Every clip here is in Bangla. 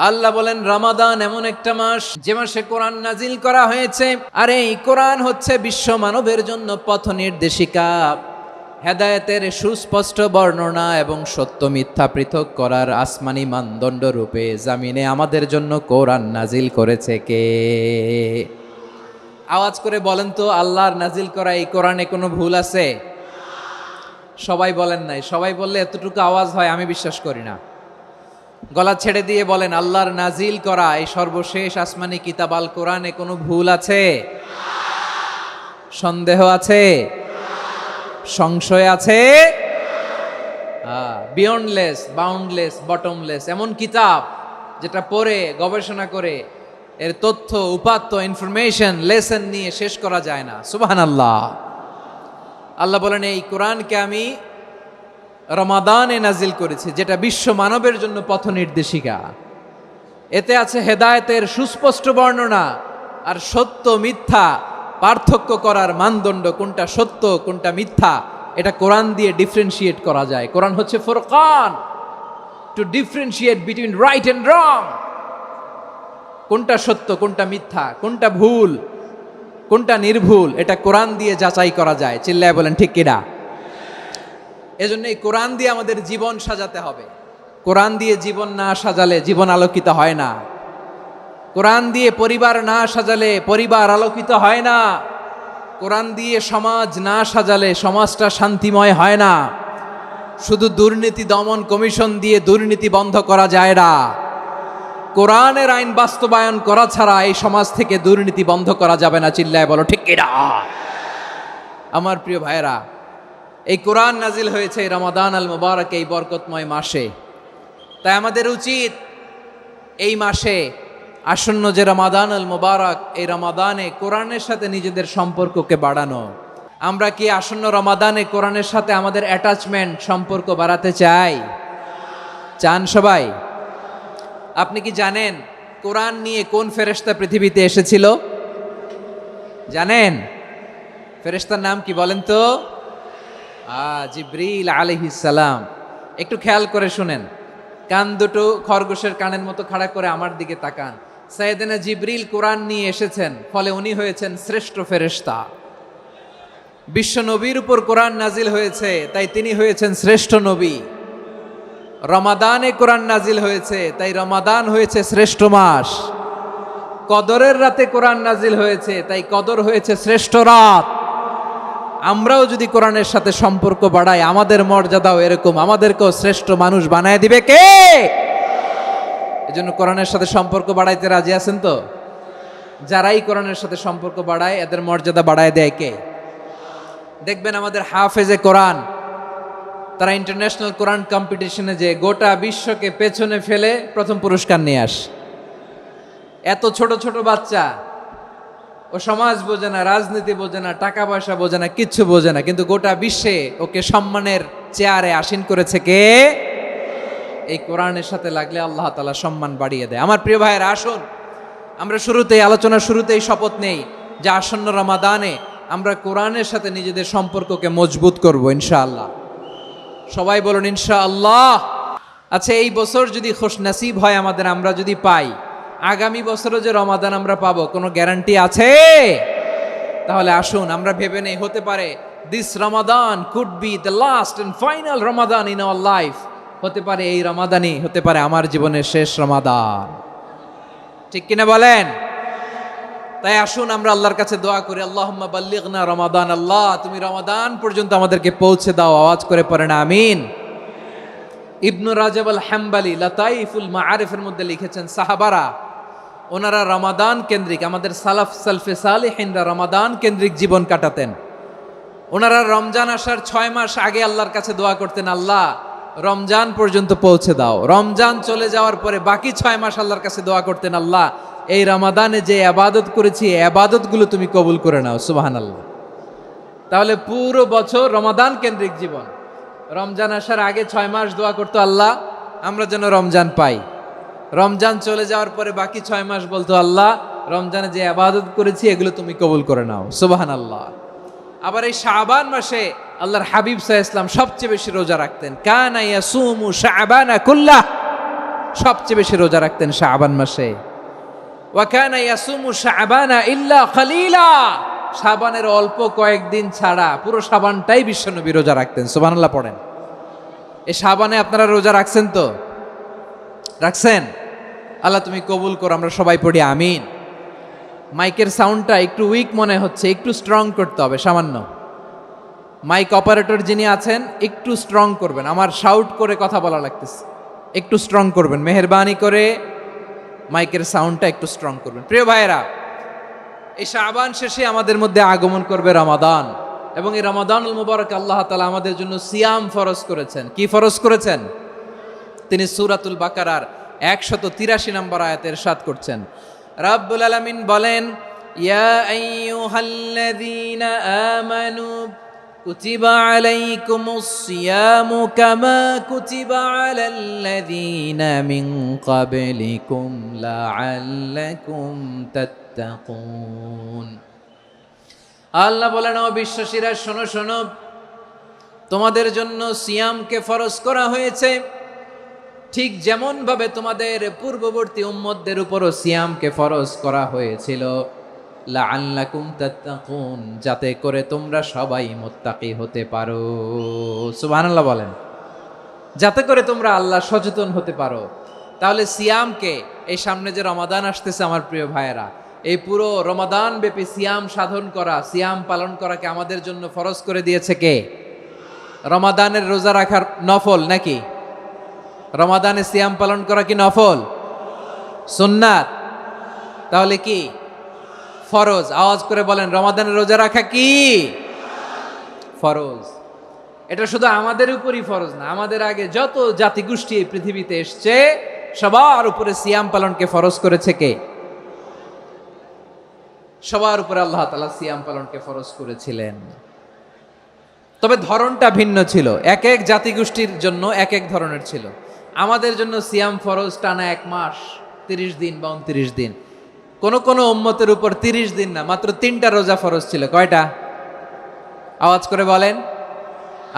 আল্লাহ বলেন রমাদান এমন একটা মাস যে মাসে কোরআন নাজিল করা হয়েছে, আর এই কোরআন হচ্ছে বিশ্ব মানবের জন্য পথ নির্দেশিকা, হেদায়েতের সুস্পষ্ট বর্ণনা এবং সত্য মিথ্যা পৃথক করার আসমানি মানদণ্ড রূপে জামিনে আমাদের জন্য কোরআন নাজিল করেছে কে? আওয়াজ করে বলেন তো, আল্লাহর নাজিল করা এই কোরআনে কোনো ভুল আছে? সবাই বলেন নাই। সবাই বললে এতটুকু আওয়াজ হয় আমি বিশ্বাস করি না। গলা ছেড়ে দিয়ে বলেন, আল্লাহর নাজিল করা এই সর্বশেষ আসমানি কিতাব আল কোরআনে কোনো ভুল আছে? সন্দেহ আছে? সংশয় আছে? বিয়ন্ডলেস, বাউন্ডলেস, বটমলেস এমন কিতাব যেটা পড়ে গবেষণা করে এর তথ্য উপাত্ত ইনফরমেশন লেসন নিয়ে শেষ করা যায় না। সুবহানাল্লাহ। আল্লাহ বলেন এই কোরআনকে আমি রমাদানে নাজিল করেছি, যেটা বিশ্ব মানবের জন্য পথ নির্দেশিকা। এতে আছে হেদায়েতের সুস্পষ্ট বর্ণনা আর সত্য মিথ্যা পার্থক্য করার মানদণ্ড, কোনটা সত্য কোনটা মিথ্যা এটা কোরআন দিয়ে ডিফারেন্সিয়েট করা যায়। কোরআন হচ্ছে ফুরকান, to differentiate between right and wrong. কোনটা সত্য কোনটা মিথ্যা, কোনটা ভুল কোনটা নির্ভুল, এটা কোরআন দিয়ে যাচাই করা যায়। চিল্লায় বলেন ঠিক কিনা? এজন্য এই কোরআন দিয়ে আমাদের জীবন সাজাতে হবে। কোরআন দিয়ে জীবন না সাজালে জীবন আলোকিত হয় না। কোরআন দিয়ে পরিবার না সাজালে পরিবার আলোকিত হয় না। কোরআন দিয়ে সমাজ না সাজালে সমাজটা শান্তিময় হয় না। শুধু দুর্নীতি দমন কমিশন দিয়ে দুর্নীতি বন্ধ করা যায় না। কোরআনের আইন বাস্তবায়ন করা ছাড়া এই সমাজ থেকে দুর্নীতি বন্ধ করা যাবে না। চিল্লায় বলো ঠিক কিনা? আমার প্রিয় ভাইরা, এই কোরআন নাজিল হয়েছে রমাদান আল মুবারক, এই বরকতময় মাসে। তাই আমাদের উচিত এই মাসে আসন্ন যে রমাদান আল মুবারক, এই রমাদানে কোরআনের সাথে নিজেদের সম্পর্ককে বাড়ানো। আমরা কি আসন্ন রমাদানে কোরআনের সাথে আমাদের অ্যাটাচমেন্ট সম্পর্ক বাড়াতে চাই? চান সবাই? আপনি কি জানেন কোরআন নিয়ে কোন ফেরেশতা পৃথিবীতে এসেছিল? জানেন? ফেরেশতার নাম কি বলেন তো? জিবরিল আলাইহিস সালাম। একটু খেয়াল করে শুনেন, কান দুটো খরগোশের কানের মতো খাড়া করে আমার দিকে তাকান। সাইয়েদনা জিবরিল কোরআন নিয়ে এসেছেন, ফলে উনি হয়েছেন শ্রেষ্ঠ ফেরেশতা। বিশ্ব নবীর উপর কোরআন নাজিল হয়েছে, তাই তিনি হয়েছেন শ্রেষ্ঠ নবী। রমাদানে কোরআন নাজিল হয়েছে, তাই রমাদান হয়েছে শ্রেষ্ঠ মাস। কদরের রাতে কোরআন নাজিল হয়েছে, তাই কদর হয়েছে শ্রেষ্ঠ রাত। আমরাও যদি কোরআনের সাথে সম্পর্ক বাড়াই, আমাদের মর্যাদাও এরকম, আমাদেরকেও শ্রেষ্ঠ মানুষ বানায় দিবে কে? এজন্য কোরআনের সাথে সম্পর্ক বাড়াইতে রাজি আছেন তো? যারাই কোরআনের সাথে সম্পর্ক বাড়ায় এদের মর্যাদা বাড়ায় দেয় কে? দেখবেন আমাদের হাফেজে কোরআন, তারা ইন্টারন্যাশনাল কোরআন কম্পিটিশনে যে গোটা বিশ্বকে পেছনে ফেলে প্রথম পুরস্কার নিয়ে আসে। এত ছোট ছোট বাচ্চা, ও সমাজ বোঝে না, রাজনীতি বোঝে না, টাকা পয়সা বোঝে না, কিচ্ছু বোঝে না, কিন্তু গোটা বিশ্বে ওকে সম্মানের চেয়ারে আসীন করেছে কে? এই কোরআনের সাথে লাগলে আল্লাহ তাআলা সম্মান বাড়িয়ে দেয়। আমার প্রিয় ভাইয়েরা, আসুন আমরা আলোচনার শুরুতেই শপথ নেই যে আসন্ন রমাদানে আমরা কোরআনের সাথে নিজেদের সম্পর্ককে মজবুত করব ইনশাআল্লাহ। সবাই বলুন ইনশাআল্লাহ। আচ্ছা, এই বছর যদি খুশনসিব হয় আমাদের, আমরা যদি পাই, আগামী বছরও যে রমাদান আমরা পাবো কোনো গ্যারান্টি আছে? তাহলে আসুন আমরা ভেবে নেই, হতে পারে this Ramadan could be the last and final Ramadan in our life. হতে পারে এই রমাদানই হতে পারে আমার জীবনের শেষ রমাদান। ঠিক কিনা বলেন? তাই আসুন আমরা আল্লাহর কাছে দোয়া করি, আল্লাহুম্মা বাল্লিগনা রমাদান। আল্লাহ, তুমি রমাদান পর্যন্ত আমাদেরকে পৌঁছে দাও। আওয়াজ করে পড়েন আমিন। ইবনু রাজব আল হাম্বালি লাতাইফুল মাআরিফের মধ্যে লিখেছেন, সাহাবারা ওনারা রমাদান কেন্দ্রিক, আমাদের সালফে সালেহিনরা রমাদান কেন্দ্রিক জীবন কাটাতেন। ওনারা রমজান আসার 6 মাস আগে আল্লাহর কাছে দোয়া করতেন, আল্লাহ রমজান পর্যন্ত পৌঁছে দাও। রমজান চলে যাওয়ার পরে বাকি 6 মাস আল্লাহর কাছে দোয়া করতেন, আল্লাহ এই রমাদানে যে ইবাদত করেছি এই ইবাদতগুলো তুমি কবুল করে নাও। সুবহানাল্লাহ। তাহলে পুরো বছর রমাদান কেন্দ্রিক জীবন। রমজান আসার আগে 6 মাস দোয়া করতো, আল্লাহ আমরা যেন রমজান পাই। রমজান চলে যাওয়ার পরে বাকি 6 মাস বলতো, আল্লাহ রমজানে যে ইবাদত করেছি এগুলো তুমি কবুল করে নাও। সুবহানাল্লাহ। আবার এই শাবান মাসে আল্লাহর হাবিব সাল্লাল্লাহু আলাইহি ওয়াসাল্লাম সবচেয়ে বেশি রোজা রাখতেন। কানা ইয়াসুমু শাবানা কুল্লাহ। সবচেয়ে বেশি রোজা রাখতেন শাবান মাসে। ওয়া কানা ইয়াসুমু শাবানা ইল্লা কালিলা, শাবানের অল্প কয়েকদিন ছাড়া পুরো শাবানটাই বিশ্বনবী রোজা রাখতেন। সুবহানাল্লাহ পড়েন। এই শাবানে আপনারা রোজা রাখছেন তো? রাখছেন? আল্লাহ তুমি কবুল করো, আমরা সবাই পড়ি আমিন। মাইকের সাউন্ডটা একটু উইক মনে হচ্ছে, একটু স্ট্রং করতে হবে সামান্য। মাইক অপারেটর যিনি আছেন একটু স্ট্রং করবেন, আমার শাউট করে কথা বলা লাগতেছে, একটু স্ট্রং করবেন মেহেরবানি করে, মাইকের সাউন্ডটা একটু স্ট্রং করবেন। প্রিয় ভাইয়েরা, এই শাবান শেষে আমাদের মধ্যে আগমন করবে রমাদান, এবং এই রমাদানুল মুবারক আল্লাহ তাআলা আমাদের জন্য সিয়াম ফরজ করেছেন। কি ফরজ করেছেন? তিনি সূরাতুল বাকারার 183 নম্বর আয়াতে ইরশাদ করছেন, রাব্বুল আলামিন বলেন, ইয়া আইয়ুহাল্লাযীনা আমানু কুতিবা আলাইকুমুস সিয়ামু কামা কুতিবা আলাল্লাযীনা মিন ক্বাবলিকুম লাআল্লাকুম তাত্তাকুন। আল্লাহ বলেন, ও বিশ্বাসীরা শোনো শোনো, তোমাদের জন্য সিয়ামকে ফরজ করা হয়েছে, ঠিক যেমন ভাবে তোমাদের পূর্ববর্তী উম্মতদের উপরও সিয়ামকে ফরজ করা হয়েছিল, লাআল্লাকুম তাত্তাকুন, যাতে করে তোমরা সবাই মুত্তাকি হতে পারো। সুবহানাল্লাহ বলেন, যাতে করে তোমরা আল্লাহ সচেতন হতে পারো। তাহলে সিয়ামকে, এই সামনে যে রমাদান আসতেছে আমার প্রিয় ভাইয়েরা, এই পুরো রমাদান ব্যাপী সিয়াম সাধন করা, সিয়াম পালন করাকে আমাদের জন্য ফরজ করে দিয়েছে কে? রমাদানের রোজা রাখার নফল নাকি? রমাদানে সিয়াম পালন করা কি নফল? সুন্নাত? তাহলে কি ফরজ? আওয়াজ করে বলেন, রমাদানের রোজা রাখা কি ফরজ? এটা শুধু আমাদের উপরই ফরজ না, আমাদের আগে যত জাতিগোষ্ঠী এই পৃথিবীতে এসছে সবার উপরে সিয়াম পালনকে ফরজ করেছে কে? সবার উপরে আল্লাহ তাআলা সিয়াম পালনকে ফরজ করেছিলেন। তবে ধরনটা ভিন্ন ছিল, এক এক জাতিগোষ্ঠীর জন্য এক এক ধরনের ছিল। আমাদের জন্য সিয়াম ফরজ টানা 1 মাস 30 দিন বা 29 দিন। কোন কোন উম্মতের উপর 30 দিন না, মাত্র 3টা রোজা ফরজ ছিল। কয়টা? আওয়াজ করে বলেন।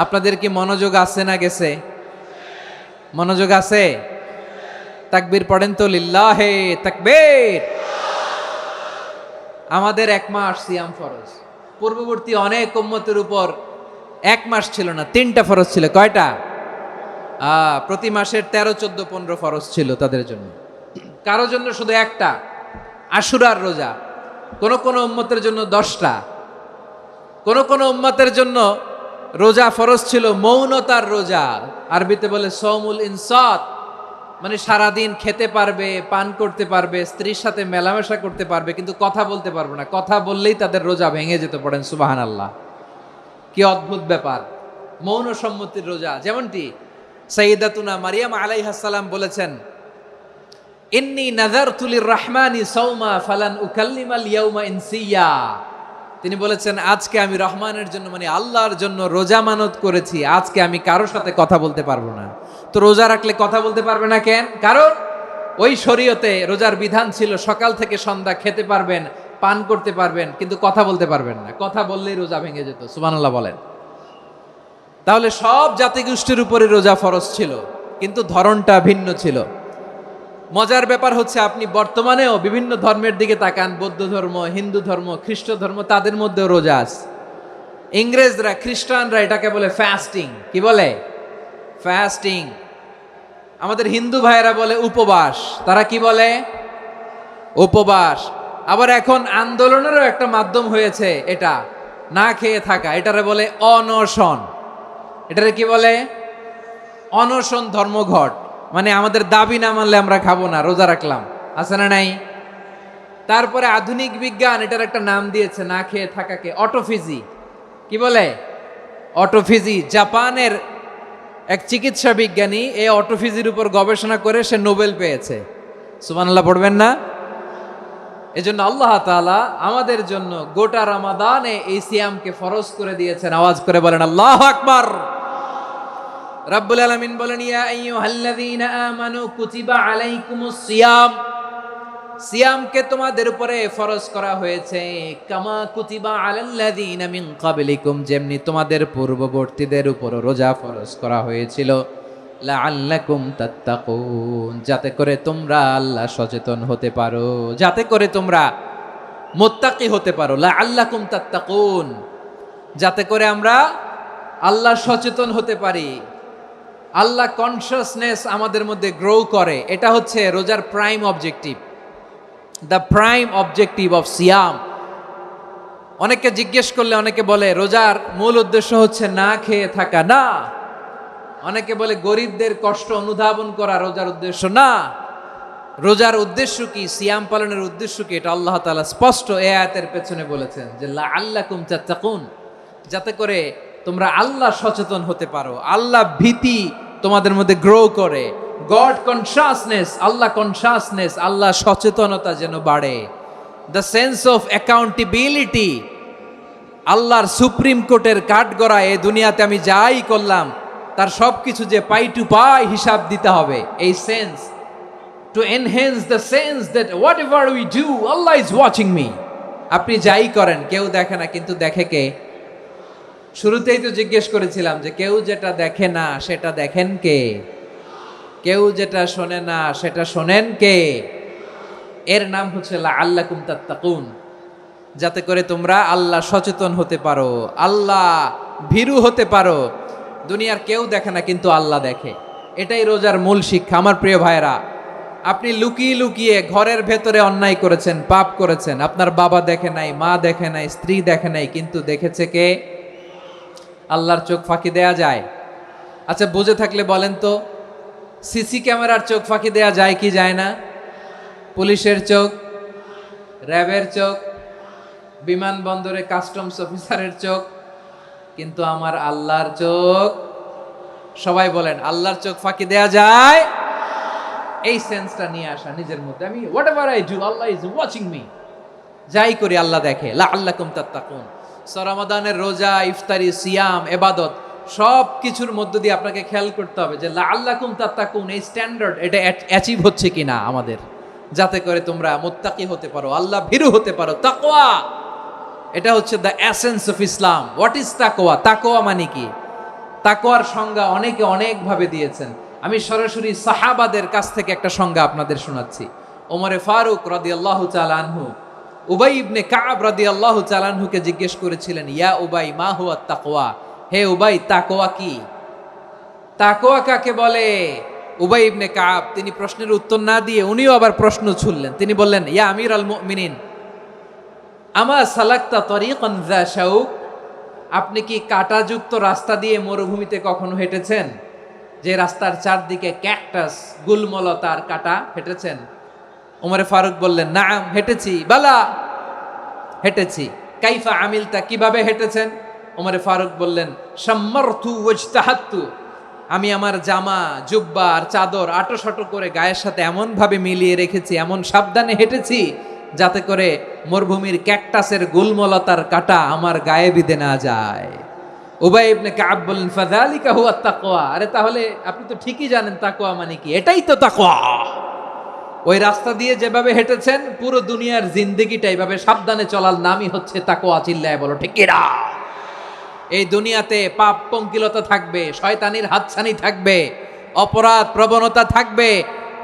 আপনাদের কি মনোযোগ আছে না গেছে? মনোযোগ আছে? তাকবীর পড়েন তো, লিল্লাহে তাকবীর। আমাদের 1 মাস সিয়াম ফরজ, পূর্ববর্তী অনেক উম্মতের উপর 1 মাস ছিল না, 3টা ফরজ ছিল। কয়টা? প্রতি মাসের 13, 14, 15 ফরজ ছিল তাদের জন্য। কারো জন্য শুধু একটা, আশুরার রোজা। কোন কোন উম্মতের জন্য 10টা। কোন কোন উম্মতের জন্য রোজা ফরজ ছিল মৌনতার রোজা, আরবিতে বলে সৌমুল ইনসাত, মানে সারাদিন খেতে পারবে, পান করতে পারবে, স্ত্রীর সাথে মেলামেশা করতে পারবে, কিন্তু কথা বলতে পারবে না। কথা বললেই তাদের রোজা ভেঙে যেত। পড়েন সুবহানাল্লাহ। কি অদ্ভুত ব্যাপার! মৌন সম্মতির রোজা। যেমনটি সাইয়্যিদাতুনা মারিয়াম আলাইহাস সালাম বলেছেন, ইন্নী নাযারতু লির-রাহমানি সাওমা ফালান উকাল্লিমাল ইয়াওমা ইনসিয়া। তিনি বলেছেন, আজকে আমি রহমানের জন্য, মানে আল্লাহর জন্য রোজা মানত করেছি, আজকে আমি কারোর সাথে কথা বলতে পারবো না। তো রোজা রাখলে কথা বলতে পারবে না কেন? কারণ ওই শরীয়তে রোজার বিধান ছিল সকাল থেকে সন্ধ্যা খেতে পারবেন, পান করতে পারবেন, কিন্তু কথা বলতে পারবেন না। কথা বললেই রোজা ভেঙে যেত। সুবহানাল্লাহ বলেন। তাহলে সব জাতিগোষ্ঠীর উপরে রোজা ফরজ ছিল, কিন্তু ধরনটা ভিন্ন ছিল। মজার ব্যাপার হচ্ছে, আপনি বর্তমানেও বিভিন্ন ধর্মের দিকে তাকান, বৌদ্ধ ধর্ম, হিন্দু ধর্ম, খ্রিস্ট ধর্ম, তাদের মধ্যেও রোজা আছে। ইংরেজরা, খ্রিস্টানরা এটাকে বলে ফাস্টিং। কি বলে? ফাস্টিং। আমাদের হিন্দু ভাইয়েরা বলে উপবাস। তারা কি বলে? উপবাস। আবার এখন আন্দোলনেরও একটা মাধ্যম হয়েছে এটা, না খেয়ে থাকা। এটারে বলে অনশন। এটারে কি বলে? অনশন ধর্মঘট। মানে আমাদের দাবি না মানলে আমরা খাবো না, রোজা রাখলাম। আছে না নাই? তারপরে আধুনিক বিজ্ঞান এটার একটা নাম দিয়েছে না খেয়ে থাকাকে, অটোফিজি। কি বলে? অটোফিজি। জাপানের এক চিকিৎসা বিজ্ঞানী এই অটোফিজির উপর গবেষণা করে সে নোবেল পেয়েছে। সুবহানাল্লাহ পড়বেন না? এজন্য আল্লাহ তাআলা আমাদের জন্য গোটা রমাদানে এই সিয়ামকে ফরজ করে দিয়েছেন। আওয়াজ করে বলেন আল্লাহু আকবার। রাব্বুল আলামিন বলেন, ইয়া আইয়ুহাল্লাযীনা আমানু কুতিবা আলাইকুমুস সিয়াম। সিয়ামকে তোমাদের উপরে ফরজ করা হয়েছে, কামা কুতিবা আলাল্লাযীনা মিন ক্বাবলিকুম, যেমনি তোমাদের পূর্ববর্তীদের উপর রোজা ফরজ করা হয়েছিল, লাআল্লাকুম তাত্তাকুন, যাতে করে তোমরা আল্লাহ সচেতন হতে পারো, যাতে করে তোমরা মুত্তাকি হতে পারো। লাআল্লাকুম তাত্তাকুন, যাতে করে আমরা আল্লাহ সচেতন হতে পারি, আল্লাহ কনসিয়াসনেস আমাদের মধ্যে গ্রো করে। এটা হচ্ছে রোজার prime objective, the prime objective of সিয়াম। অনেকে জিজ্ঞেস করলে অনেকে বলে রোজার মূল উদ্দেশ্য হচ্ছে না খেয়ে থাকা। না। অনেকে বলে গরিবদের কষ্ট অনুধাবন করা রোজার উদ্দেশ্য। না। রোজার উদ্দেশ্য কি, সিয়াম পালনের উদ্দেশ্য কি, এটা আল্লাহ তাআলা স্পষ্ট এই আয়াতের পেছনে বলেছেন যে লাআল্লাকুম তাত্তাকুন, যাতে করে তোমরা আল্লাহ সচেতন হতে পারো, আল্লাহ ভীতি তোমাদের মধ্যে গ্রো করে, গড কনসিয়াসনেস, আল্লাহ কনসিয়াসনেস, আল্লাহ সচেতনতা যেন বাড়ে, দ্য সেন্স অফ অ্যাকাউন্টেবিলিটি, আল্লাহর সুপ্রিম কোর্টের কাঠগড়া এই দুনিয়াতে আমি যাই করলাম তার সব কিছু যে পাই টু পাই হিসাব দিতে হবে, এই sense, to enhance the sense that what ever we do Allah is watching me. আপনি যাই করেন কেউ দেখে না, কিন্তু দেখে কে? শুরুতেই তো জিজ্ঞেস করেছিলাম যে কেউ যেটা দেখে না সেটা দেখেন কে? কেউ যেটা শোনে না সেটা শোনেন কে? এর নাম হচ্ছে লাআল্লাকুম তাত্তাকুন, যাতে করে তোমরা আল্লাহ সচেতন হতে পারো, আল্লাহ ভীরু হতে পারো। দুনিয়ার কেউ দেখে না, কিন্তু আল্লাহ দেখে। এটাই রোজার মূল শিক্ষা। আমার প্রিয় ভাইরা, আপনি লুকিয়ে লুকিয়ে ঘরের ভেতরে অন্যায় করেছেন, পাপ করেছেন, আপনার বাবা দেখে নাই, মা দেখে নাই, স্ত্রী দেখে নাই, কিন্তু দেখেছে কে? আল্লাহর চোখ ফাঁকি দেয়া যায়? আচ্ছা, বুঝে থাকলে বলেন তো, সিসি ক্যামেরার চোখ ফাঁকি দেয়া যায় কি যায় না? পুলিশের চোখ, র্যাবের চোখ, বিমানবন্দরে কাস্টমস অফিসারের চোখ, কিন্তু আমার আল্লাহর চোখ? সবাই বলেন, আল্লাহর চোখ ফাঁকি দেয়া যায়? এই সেন্সটা নিয়ে আসা নিজের মধ্যে, আমি what ever I do Allah is watching me, যাই করি আল্লাহ দেখে। লাআল্লাকুম তাত্তাকুন। রমাদানের রোজা, ইফতারি, সিয়াম, ইবাদত সব কিছুর মধ্য দিয়ে আপনাকে খেয়াল করতে হবে যে লাআল্লাকুম তাত্তাকুন এই স্ট্যান্ডার্ড এটা অ্যাচিভ হচ্ছে কিনা আমাদের, যাতে করে তোমরা মুত্তাকি হতে পারো, আল্লাহ ভীরু হতে পারো। তাকওয়া, এটা হচ্ছে the essence of Islam. What is তাকওয়া? তাকওয়া মানে কি? তাকওয়ার সংজ্ঞা অনেকে অনেকভাবে দিয়েছেন। আমি সরাসরি সাহাবাদের কাছ থেকে একটা সংজ্ঞা আপনাদের শোনাচ্ছি। ওমরে ফারুক রাদিয়াল্লাহু তাআলা আনহু উবাই ইবনে কাব রাদিয়াল্লাহু তাআলা আনহুকে জিজ্ঞেস করেছিলেন, ইয়া উবাই মা হুয়া তাকওয়া, হে উবাই তাকওয়া কি? তাকওয়া কাকে বলে? উবাই ইবনে কাব তিনি প্রশ্নের উত্তর না দিয়ে উনিও আবার প্রশ্ন ছুড়লেন। তিনি বললেন, ইয়া আমিরাল মুমিনিন আমা সালাকতা তরিকান যা শাউক, আপনি কি কাঁটাযুক্ত রাস্তা দিয়ে মরুভূমিতে কখনো হেঁটেছেন? যে রাস্তার চারদিকে ক্যাকটাস, গুলমলতার কাঁটা, হেঁটেছেন? ওমরে ফারুক বললেন, নাম হেঁটেছি। বালা, হেঁটেছি। কাইফা আমিলতা, কিভাবে হেঁটেছেন? ওমরে ফারুক বললেন, শাম্মারতু ওয়াজতাহাত্তু, আমি আমার জামা, জুব্বা আর চাদর আটোসাটো করে গায়ের সাথে এমন ভাবে মিলিয়ে রেখেছি, এমন সাবধানে হেঁটেছি যাতে করে মরুভূমির ক্যাকটাসের গুলমলতার কাঁটা আমার গায়ে বিঁধে না যায়। উবাই ইবনে কাব বললেন, ফাযালিকা হুয়া তাকওয়া, আরে তাহলে আপনি তো ঠিকই জানেন তাকওয়া মানে কি, এটাই তো তাকওয়া। ওই রাস্তা দিয়ে যেভাবে হেঁটেছেন পুরো দুনিয়ার জিন্দেগিটা এইভাবে সাবধানে চলার নামই হচ্ছে তাকওয়া। চিল্লায় বলো ঠিক কিনা? এই দুনিয়াতে পাপ পঙ্কিলতা থাকবে, শয়তানির হাতছানি থাকবে, অপরাধ প্রবণতা থাকবে,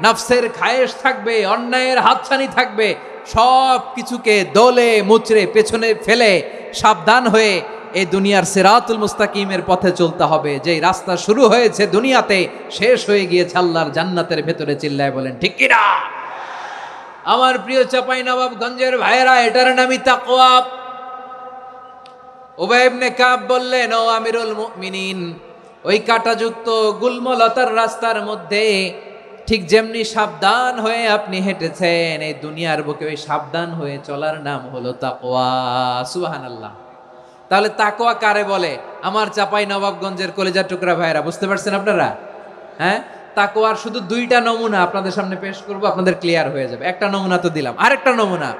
নফসের খায়েশ থাকবে, অন্যায়ের হাতছানি থাকবে, সব কিছুকে দোলে মুচড়ে পেছনে ফেলে সাবধান হয়ে এই দুনিয়ার সিরাতুল মুস্তাকিমের পথে চলতে হবে। যেই রাস্তা শুরু হয়েছে দুনিয়াতে, শেষ হয়ে গিয়েছে আল্লাহর জান্নাতের ভেতরে। চিল্লায় বলেন ঠিক কিনা? আমার প্রিয় চাঁপাইনবাবগঞ্জের ভাইয়েরা, এটার নামই তাকওয়া। উবাই ইবনে কাব বললেন, ও আমিরুল মুমিনিন, ওই কাঁটাযুক্ত গুলমলতার রাস্তার মধ্যে ঠিক যেমনি সাবধান হয়ে আপনি হেঁটেছেন, এই দুনিয়ার বুকে ওই সাবধান হয়ে চলার নাম হলো তাকওয়া। সুবহানাল্লাহ। তাহলে তাকওয়া কারে বলে? আমার চাঁপাইনবাবগঞ্জের কলিজার টুকরা ভাইয়েরা, বুঝতে পারছেন আপনারা? হ্যাঁ, তাকওয়ার শুধু দুইটা নমুনা আপনাদের সামনে পেশ করব, আপনাদের ক্লিয়ার হয়ে যাবে। একটা নমুনা তো দিলাম, আরেকটা নমুনা,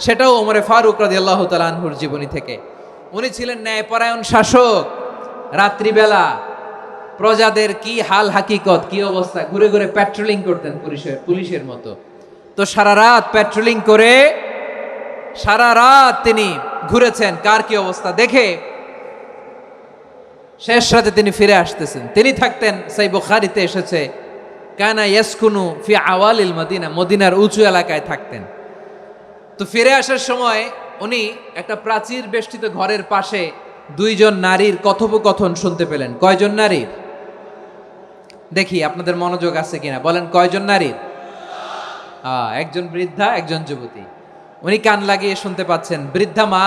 সেটাও ওমরে ফারুক রাদিয়াল্লাহু তাআলা আনহুর জীবনী থেকে। উনি ছিলেন ন্যায়পরায়ণ শাসক। রাত্রিবেলা প্রজাদের কি হাল হাকিকত, কি অবস্থা, ঘুরে ঘুরে প্যাট্রোলিং করতেন পুলিশের মতো। তো সারা রাত প্যাট্রোলিং করে সারা রাত তিনি ঘুরেছেন কার কি অবস্থা দেখে। শেষ রাতে তিনি ফিরে আসতেছেন। তিনি থাকতেন, সেই বুখারীতে এসেছে, কানা ইয়াসকুনু ফি আওয়ালিল মদিনা, মদিনার উঁচু এলাকায় থাকতেন। তো ফিরে আসার সময় উনি একটা প্রাচীর বেষ্টিত ঘরের পাশে দুইজন নারীর কথোপকথন শুনতে পেলেন। কয়জন নারীর? দেখি আপনাদের মনোযোগ আছে কিনা, বলেন কয়জন নারীর? একজন বৃদ্ধা, একজন যুবতী। উনি কান লাগিয়ে শুনতে পাচ্ছেন। বৃদ্ধা মা,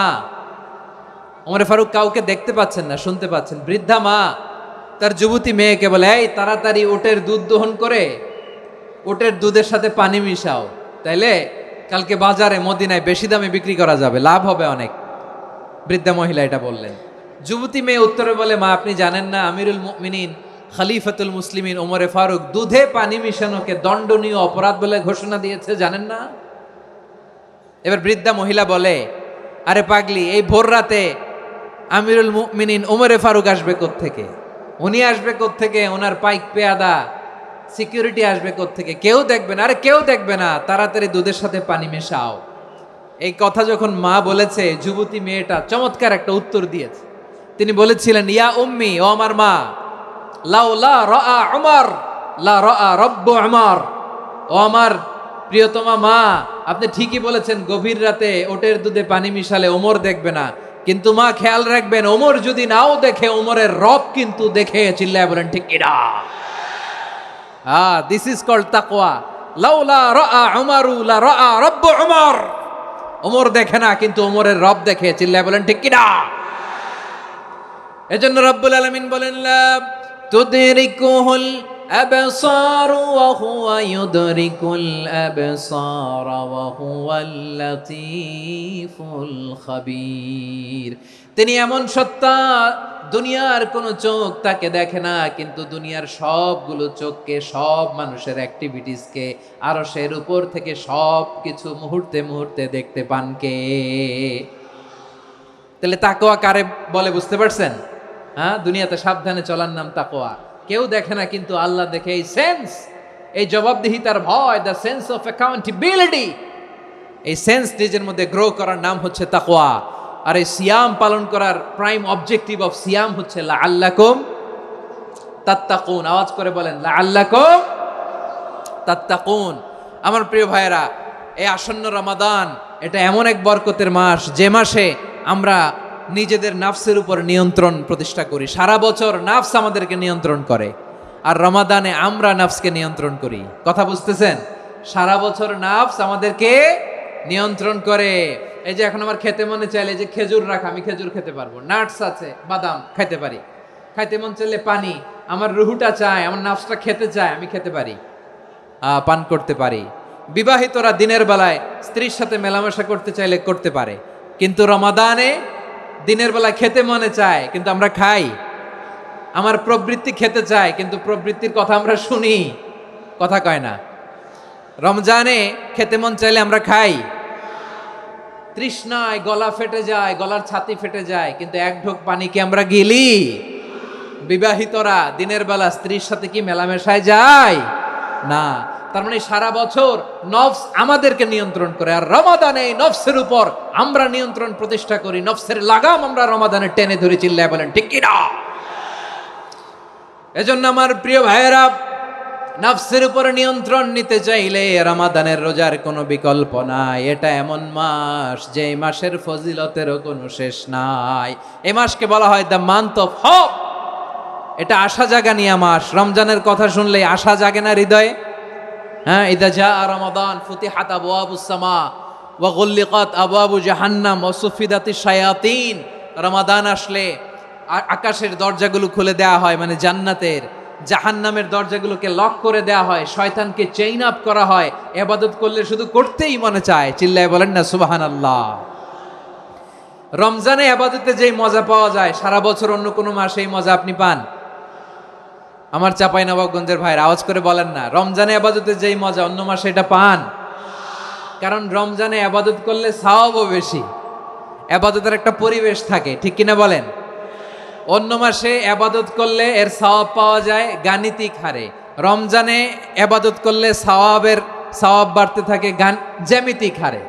ওমর ফারুক কাউকে দেখতে পাচ্ছেন না, শুনতে পাচ্ছেন। বৃদ্ধা মা তার যুবতী মেয়েকে বলে, এই তাড়াতাড়ি উটের দুধ দহন করে উটের দুধের সাথে পানি মিশাও, তাইলে কালকে বাজারে মদিনায় বেশি দামে বিক্রি করা যাবে, লাভ হবে অনেক। বৃদ্ধা মহিলা এটা বললেন। যুবতী মেয়ে উত্তরে বলে, মা আপনি জানেন না আমিরুল মুমিনিন খলিফাতুল মুসলিমিন ওমরে ফারুক দুধে পানি মিশানোকে দণ্ডনীয় অপরাধ বলে ঘোষণা দিয়েছে, জানেন না? এবার বৃদ্ধা মহিলা বলে, আরে পাগলি, এই ভোর রাতে আমিরুল মুমিনিন ওমরে ফারুক আসবে কোত্থেকে? উনি আসবে কোত্থেকে? ওনার পাইক পেয়াদা সিকিউরিটি আসবে কোত্থেকে? কেউ দেখবে না। আরে কেউ দেখবে না, তাড়াতাড়ি দুধের সাথে পানি মেশাও। এই কথা যখন মা বলেছে, যুবতী মেয়েটা চমৎকার একটা উত্তর দিয়েছে। তিনি বলেছিলেন, ইয়া উম্মি, ও আমার মা, লাউলা রাআ উমর লা রাআ রব্বু উমর। ও আমার প্রিয়তমা মা, আপনি ঠিকই বলেছেন, গভীর রাতে ওটের দুধে পানি মিশালে ওমর দেখবে না, কিন্তু মা খেয়াল রাখবেন, ওমর যদি নাও দেখে, ওমরের রব কিন্তু দেখে। চিল্লায় বলেন ঠিক কিনা? দিস ইজ কল্ড তাকওয়া। লাউলা রাআ উমরু লা রাআ রব্বু উমর। ওমর দেখে না, কিন্তু ওমরের রব দেখে। চিল্লায় বলেন ঠিক কিনা? এজন্য রব্বুল আলামিন বলেন, লা তুদরিকুহুল আবসার ওয়া হুয়া ইউদরিকুল আবসার ওয়া হুয়াল লাতীফুল খাবীর। তিনি এমন সত্তা, দুনিয়ার কোন চোখ তাকে দেখে না, কিন্তু দুনিয়ার সবগুলো চোখকে, সব মানুষের অ্যাক্টিভিটিসকে আরশের উপর থেকে সব কিছু মুহূর্তে মুহূর্তে দেখতে পান কে? তাহলে তাকওয়া কারে বলে বুঝতে পারছেন? দুনিয়াতে সাবধানে চলার নাম তাকওয়া। কেউ দেখে না, কিন্তু আল্লাহ দেখে। এই সেন্স, এই জবাবদিহিতার ভয়, দ্য সেন্স অফ অ্যাকাউন্টেবিলিটি, এই সেন্স নিজের মধ্যে গ্রো করার নাম হচ্ছে তাকওয়া। আর এই সিয়াম পালন করার প্রাইম অবজেক্টিভ অফ সিয়াম হচ্ছে লাআল্লাকুম তাত্তাকুন। আওয়াজ করে বলেন, লাআল্লাকুম তাত্তাকুন। আমার প্রিয় ভাইয়েরা, এই আসন্ন রমাদান, এটা এমন এক বরকতের মাস, যে মাসে আমরা নিজেদের নাফসের উপর নিয়ন্ত্রণ প্রতিষ্ঠা করি। সারা বছর নাফস আমাদেরকে নিয়ন্ত্রণ করে, আর রমাদানে আমরা নাফসকে নিয়ন্ত্রণ করি। কথা বুঝতেছেন? সারা বছর নাফস আমাদেরকে নিয়ন্ত্রণ করে। এই যে এখন আমার খেতে মনে চাইলে যে খেজুর রাখা, আমি খেজুর খেতে পারবো। নাটস আছে, বাদাম খাইতে পারি। খাইতে মন চাইলে পানি, আমার রুহুটা চায়, আমার নাফসটা খেতে চায়, আমি খেতে পারি, পান করতে পারি। বিবাহিতরা দিনের বেলায় স্ত্রীর সাথে মেলামেশা করতে চাইলে করতে পারে, কিন্তু রমাদানে দিনের বেলায় খেতে মনে চায়, কিন্তু আমরা খাই। আমার প্রবৃত্তি খেতে চায়, কিন্তু প্রবৃত্তির কথা আমরা শুনি, কথা কয় না। রমজানে খেতে মন চাইলে আমরা খাই, তৃষ্ণায় গলা ফেটে যায়, গলার ছাতি ফেটে যায়, কিন্তু এক ঢোক পানি কি আমরা গিলি? বিবাহিতরা দিনের বেলা স্ত্রীর সাথে কি মেলামেশায় যায় না? তার মানে সারা বছর নফস আমাদেরকে নিয়ন্ত্রণ করে, আর রমাদানে নফসের উপর আমরা নিয়ন্ত্রণ প্রতিষ্ঠা করি। নফসের লাগাম আমরা রমাদানে টেনে ধরে। চিল্লায় বলেন ঠিক কিনা? এজন্য আমার প্রিয় ভাইয়েরা, নফসের উপর নিয়ন্ত্রণ নিতে চাইলে রমাদানের রোজার কোনো বিকল্প নাই। এটা এমন মাস, যে মাসের ফজিলতেরও কোনো শেষ নাই। এই মাসকে বলা হয় দ্য মান্থ অফ হোপ। এটা আশা জাগানিয়া মাস। রমজানের কথা শুনলে আশা জাগে না হৃদয়ে? ইদা জাআ রমাদান ফুতিহাত আবওয়াবুস সামা ওয়া গুল্লিকাত আবওয়াবু জাহান্নাম ওয়া সুফিদাতিশ শায়াতিন। রমাদান আসলে আকাশের দরজাগুলো খুলে দেওয়া হয়, মানে জান্নাতের। জাহান্নামের দরজাগুলোকে লক করে দেওয়া হয়, শয়তানকে চেইন আপ করা হয়। ইবাদত করলে শুধু করতেই মনে চায়। চিল্লায় বলেন না সুবহানাল্লাহ। রমজানে ইবাদতে যেই মজা পাওয়া যায়, সারা বছর অন্য কোনো মাসে এই মজা আপনি পান? আমার চাঁপাইনবাবগঞ্জের ভাইয়ের আওয়াজ করে বলেন না, রমজানে ইবাদতে যেই মজা অন্য মাসে এটা পান? কারণ রমজানে ইবাদত করলে সওয়াবও বেশি, ইবাদতের একটা পরিবেশ থাকে, ঠিক কিনা বলেন? অন্য মাসে ইবাদত করলে এর সওয়াব পাওয়া যায় গাণিতিক হারে, রমজানে ইবাদত করলে সওয়াব বাড়তে থাকে জ্যামিতিক হারে।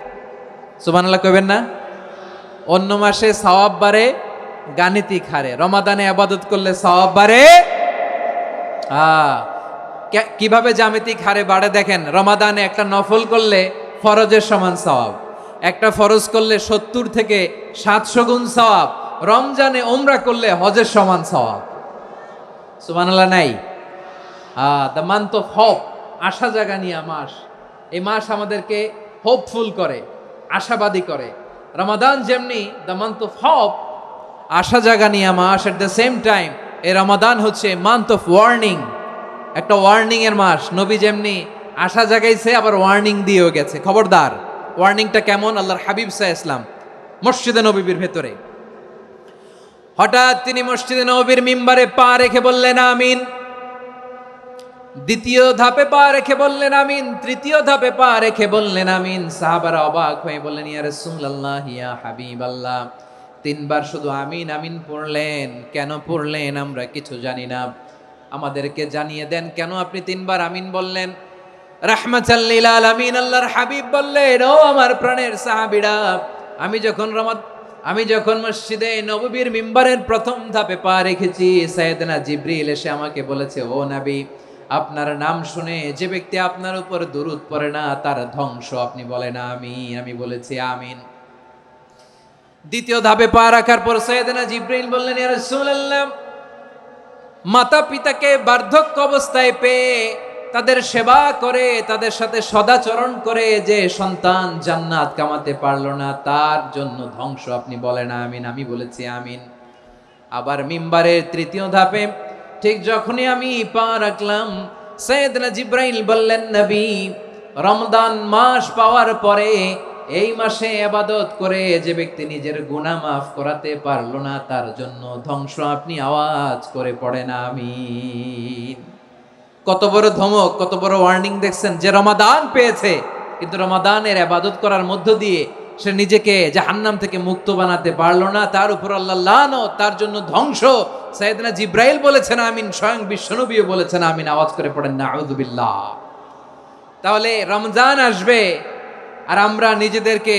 সুবহানাল্লাহ কইবেন না? অন্য মাসে সওয়াব বাড়ে গাণিতিক হারে। রমাদানে ইবাদত করলে সওয়াব বাড়ে। কিভাবে জ্যামিতিক হারে বাড়ে দেখেন, রমাদানে একটা নফল করলে ফরজের সমান সওয়াব, একটা ফরজ করলে 70 থেকে 700 গুণ সওয়াব, রমজানে উমরা করলে হজের সমান সওয়াব। সুবহানাল্লাহ নাই? দ্য মান্থ অফ হোপ, আশা জাগানিয়া মাস। এই মাস আমাদেরকে হোপফুল করে, আশাবাদী করে। রমাদান যেমনি দ্য মান্থ অফ হোপ, আশা জাগানিয়া মাস, এট দ্য সেম টাইম এই রমাদান হচ্ছে মান্থ অফ ওয়ার্নিং, একটা ওয়ার্নিং এর মাস। নবী যেমনি আশা জাগাইছে, আবার ওয়ার্নিং দিয়েও গেছে, খবরদার। ওয়ার্নিংটা কেমন? আল্লাহর হাবিব সাল্লাল্লাহু আলাইহি ওয়াসাল্লাম মসজিদে নববীর ভেতরে হঠাৎ তিনি মসজিদে নববীর মিম্বারে পা রেখে বললেন আমিন। দ্বিতীয় ধাপে পা রেখে বললেন আমিন, তৃতীয় ধাপে পা রেখে বললেন আমিন। সাহাবারা অবাক হয়ে বললেন, ইয়া রাসূলুল্লাহ, ইয়া হাবিবাল্লাহ, 3 বার শুধু আমিন আমিন পড়লেন, কেন পড়লেন আমরা কিছু জানি না, আমাদেরকে জানিয়ে দেন কেন আপনি 3 বার আমিন বললেন। রাহমাতাল লিল আলামিন আল্লাহর হাবিব বললেন, ও আমার প্রাণের সাহাবীরা, আমি যখন মসজিদে নববীর মিম্বারের প্রথম ধাপে পা রেখেছি, সাইয়েদনা জিবরিল এসে আমাকে বলেছে, ও নবী, আপনার নাম শুনে যে ব্যক্তি আপনার উপর দুরূদ পড়ে না তার ধ্বংস। আপনি বলেন আমিন। আমি বলেছি আমিন। দ্বিতীয় ধাপে পা রাখার পর সাইয়েদনা জিবরিল বললেন, ইয়া রাসূলুল্লাহ, মাতা পিতাকে বার্ধক্য অবস্থায় পেয়ে তাদের সেবা করে, তাদের সাথে সদাচরণ করে যে সন্তান জান্নাত কামাতে পারলো না, তার জন্য ধ্বংস। আপনি বলেন আমিন। আমি বলেছি আমিন। আবার মিম্বারের তৃতীয় ধাপে ঠিক যখনই আমি পা রাখলাম, সাইয়েদনা জিবরাইল বললেন, নবী, রমজান মাস পাওয়ার পরে এই মাসে ইবাদত করে যে ব্যক্তি নিজের গুনাহ মাফ করাতে পারলো না, তার জন্য ধ্বংস। আপনি আওয়াজ করে পড়েন আমিন। কত বড় ধমক, কত বড় ওয়ার্নিং দেখছেন! যে রমাদান পেয়েছে, কিন্তু রমাদানের ইবাদত করার মধ্য দিয়ে সে নিজেকে জাহান্নাম থেকে মুক্ত বানাতে পারলো না, তার উপর আল্লাহ লানত, তার জন্য ধ্বংস। সাইয়েদনা জিবরাইল বলেছেন আমিন, স্বয়ং বিশ্বনবীও বলেছেন আমিন। আওয়াজ করে পড়েন নাউযুবিল্লাহ। তাহলে রমজান আসবে আর আমরা নিজেদেরকে